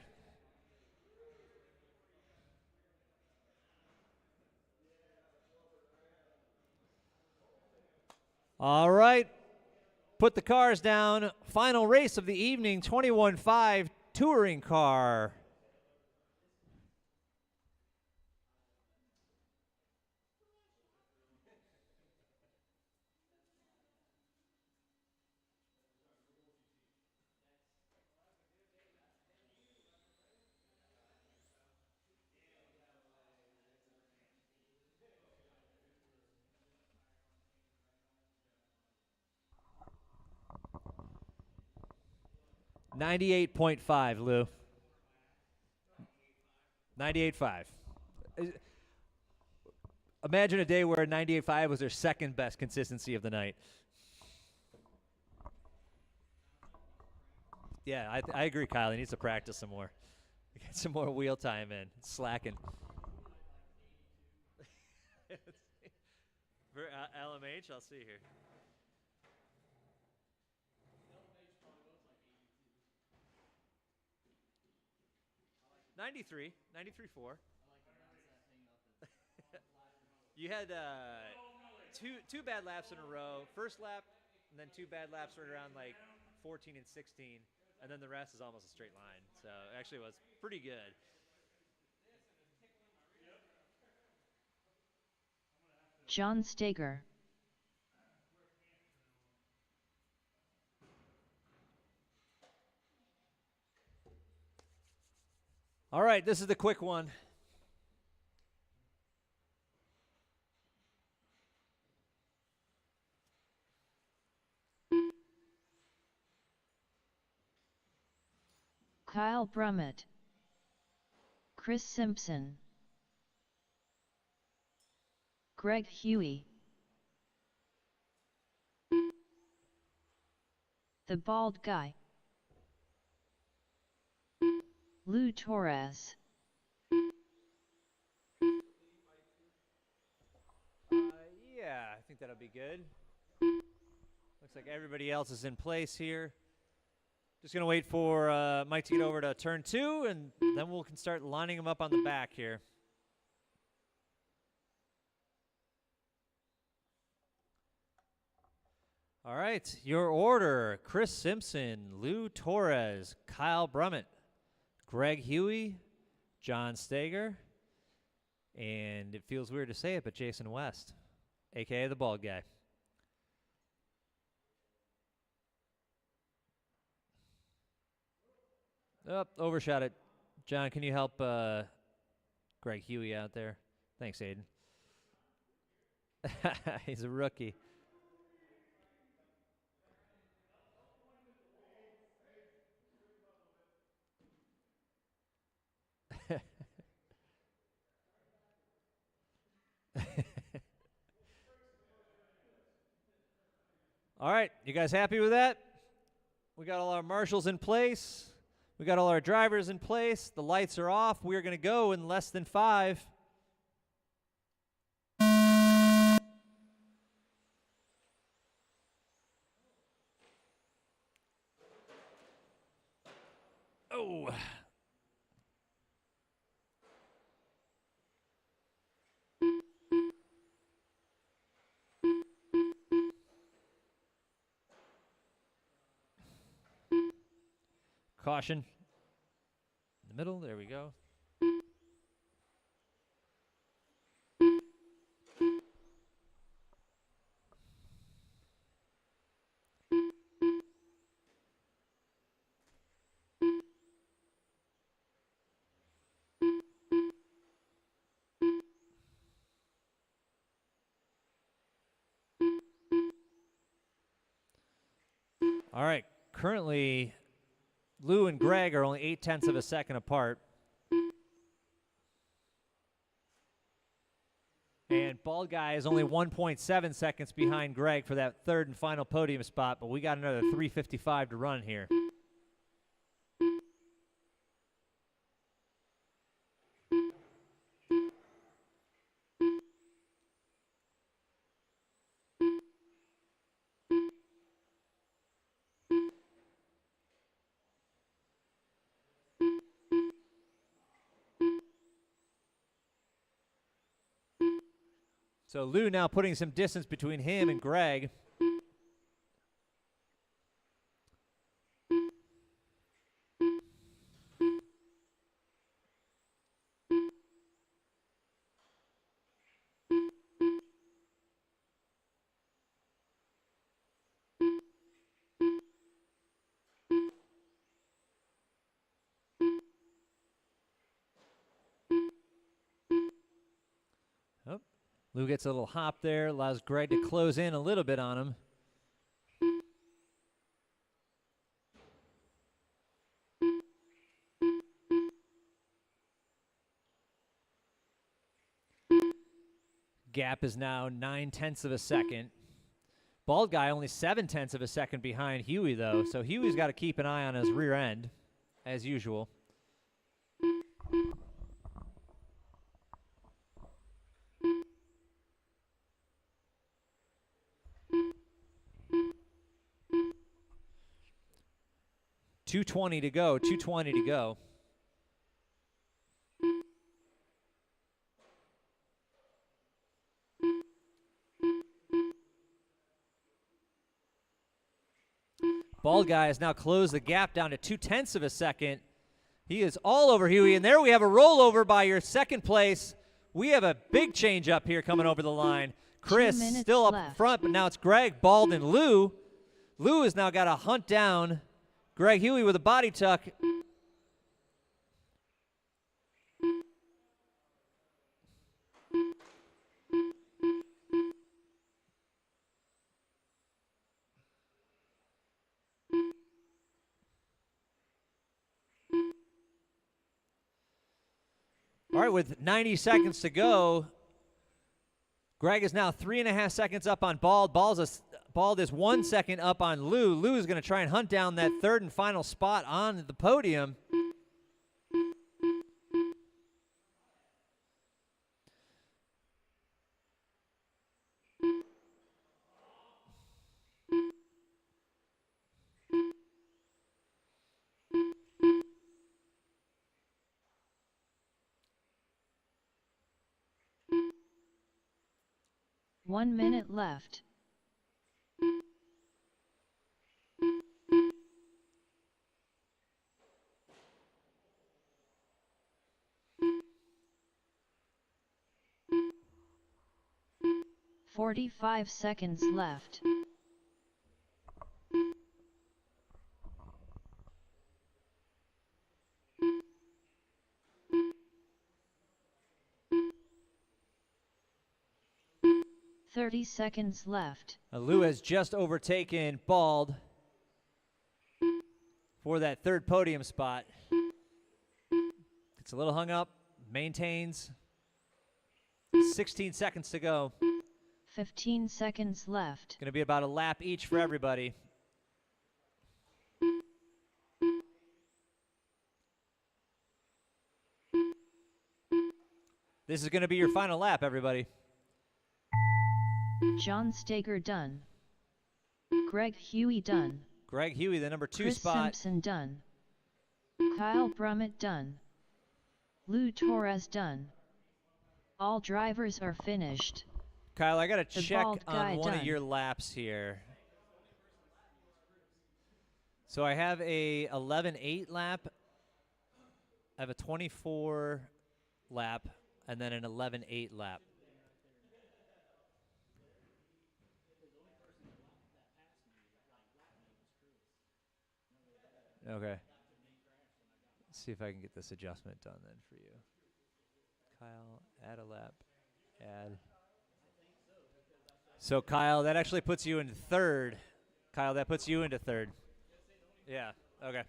All right. Put the cars down. Final race of the evening, 21.5 touring car. $98.5, Lou. 98.5. Imagine a day where 98.5 was their second best consistency of the night. Yeah, I agree, Kyle. He needs to practice some more. Get some more wheel time in. Slacking. For LMH, I'll see here. $93.4. You had two bad laps in a row. First lap, and then 2 bad laps right around like 14 and 16, and then the rest is almost a straight line. So actually, it was pretty good. John Steger. All right, this is the quick one. Kyle Brummett. Chris Simpson. Greg Huey. The Bald Guy. Lou Torres. Yeah, I think that'll be good. Looks like everybody else is in place here. Just going to wait for Mike to get over to turn 2, and then we can start lining them up on the back here. All right, your order: Chris Simpson, Lou Torres, Kyle Brummett, Greg Huey, John Steger, and it feels weird to say it, but Jason West, a.k.a. the Bald Guy. Oh, overshot it. John, can you help Greg Huey out there? Thanks, Aiden. He's a rookie. All right, you guys happy with that? We got all our marshals in place. We got all our drivers in place. The lights are off. We are going to go in less than 5. Oh. Caution. In the middle, there we go. All right, currently Lou and Greg are only 0.8 of a second apart. And Bald Guy is only 1.7 seconds behind Greg for that third and final podium spot, but we got another 3:55 to run here. So Lou now putting some distance between him and Greg. Oh, Lou gets a little hop there, allows Greg to close in a little bit on him. Gap is now 0.9 of a second. Bald Guy only 0.7 of a second behind Huey, though, so Huey's got to keep an eye on his rear end, as usual. .220 to go, 2:20 to go. Bald Guy has now closed the gap down to 0.2 of a second. He is all over Huey, and there we have a rollover by your second place. We have a big change up here coming over the line. Chris still up left. front, but now it's Greg, Bald, and Lou. Lou has now got to hunt down Greg Huey with a body tuck. All right, with 90 seconds to go, Greg is now 3.5 seconds up on Bald. Bald is 1 second up on Lou. Lou is going to try and hunt down that third and final spot on the podium. One minute left. .45 seconds left. .30 seconds left. Lou has just overtaken Bald for that third podium spot. It's a little hung up, maintains. 16 seconds to go. 15 seconds left. Going to be about a lap each for everybody. This is going to be your final lap, everybody. John Steger done. Greg Huey done. Greg Huey, the number 2 Chris spot. Simpson done. Kyle Brummett done. Lou Torres done. All drivers are finished. Kyle, I got to The check bald on guy one of done. your laps here. So I have a 11.8 lap. I have a 24 lap, and then an 11.8 lap. Okay. Let's see if I can get this adjustment done then for you. Kyle, add a lap, add. So Kyle, that actually puts you in third. Kyle, that puts you into third. Yeah, okay.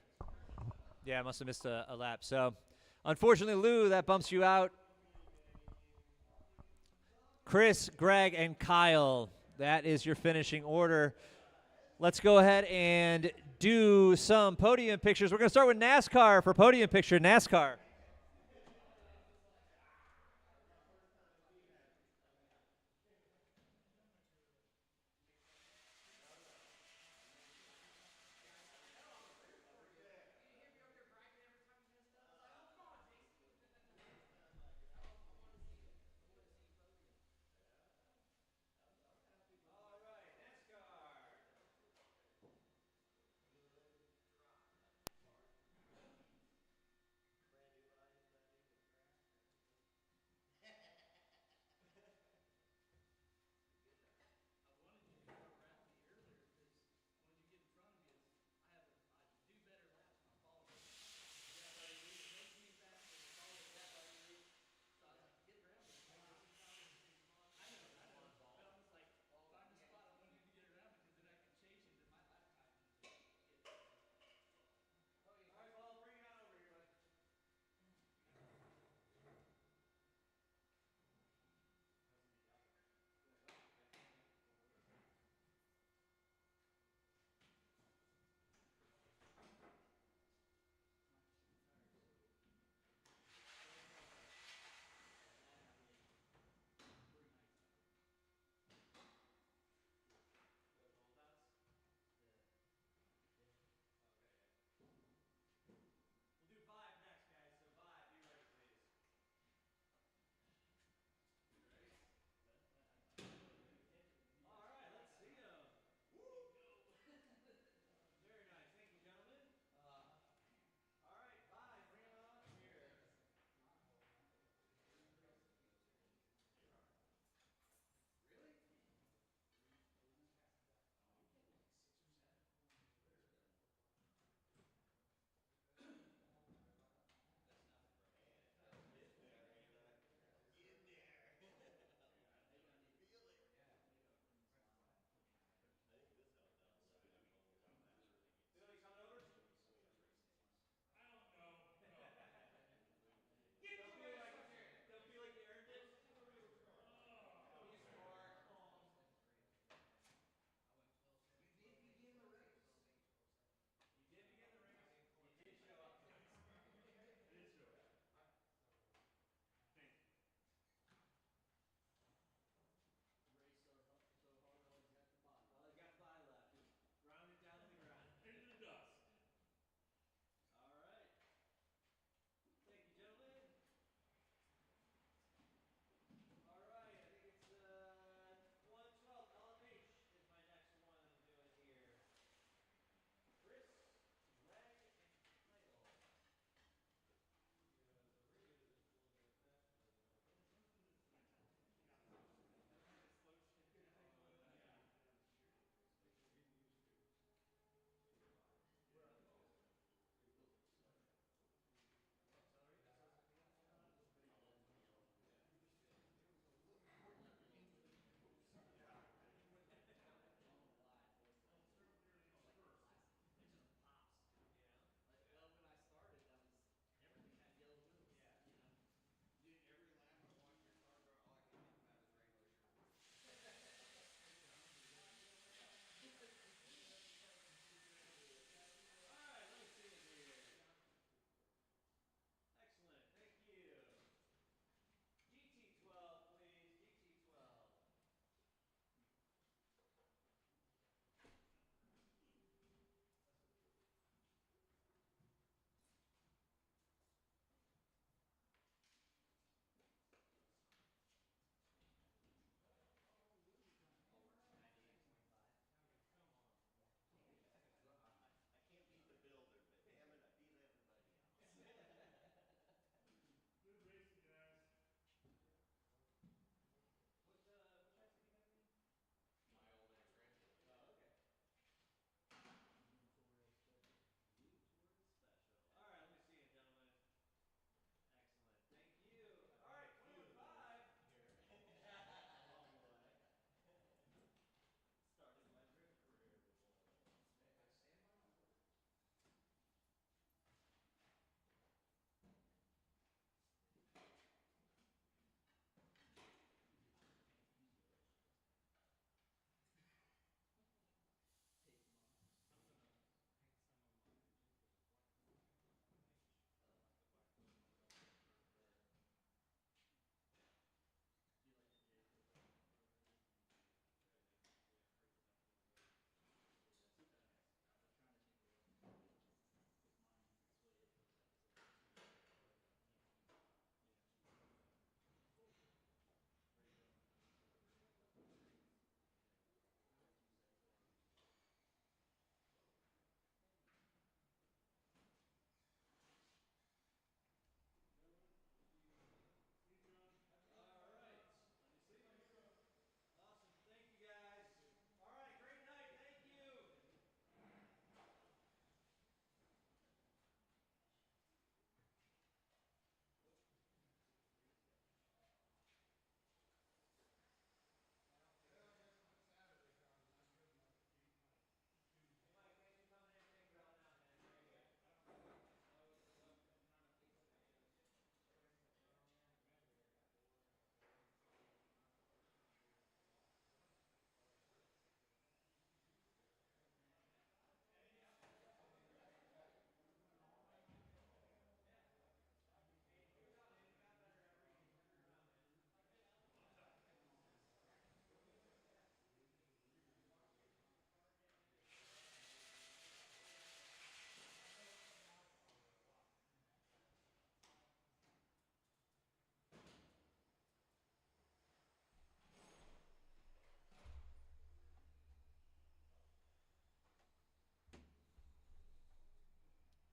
Yeah, I must have missed a lap. So, unfortunately, Lou, that bumps you out. Chris, Greg, and Kyle, that is your finishing order. Let's go ahead and do some podium pictures. We're going to start with NASCAR for podium picture. NASCAR.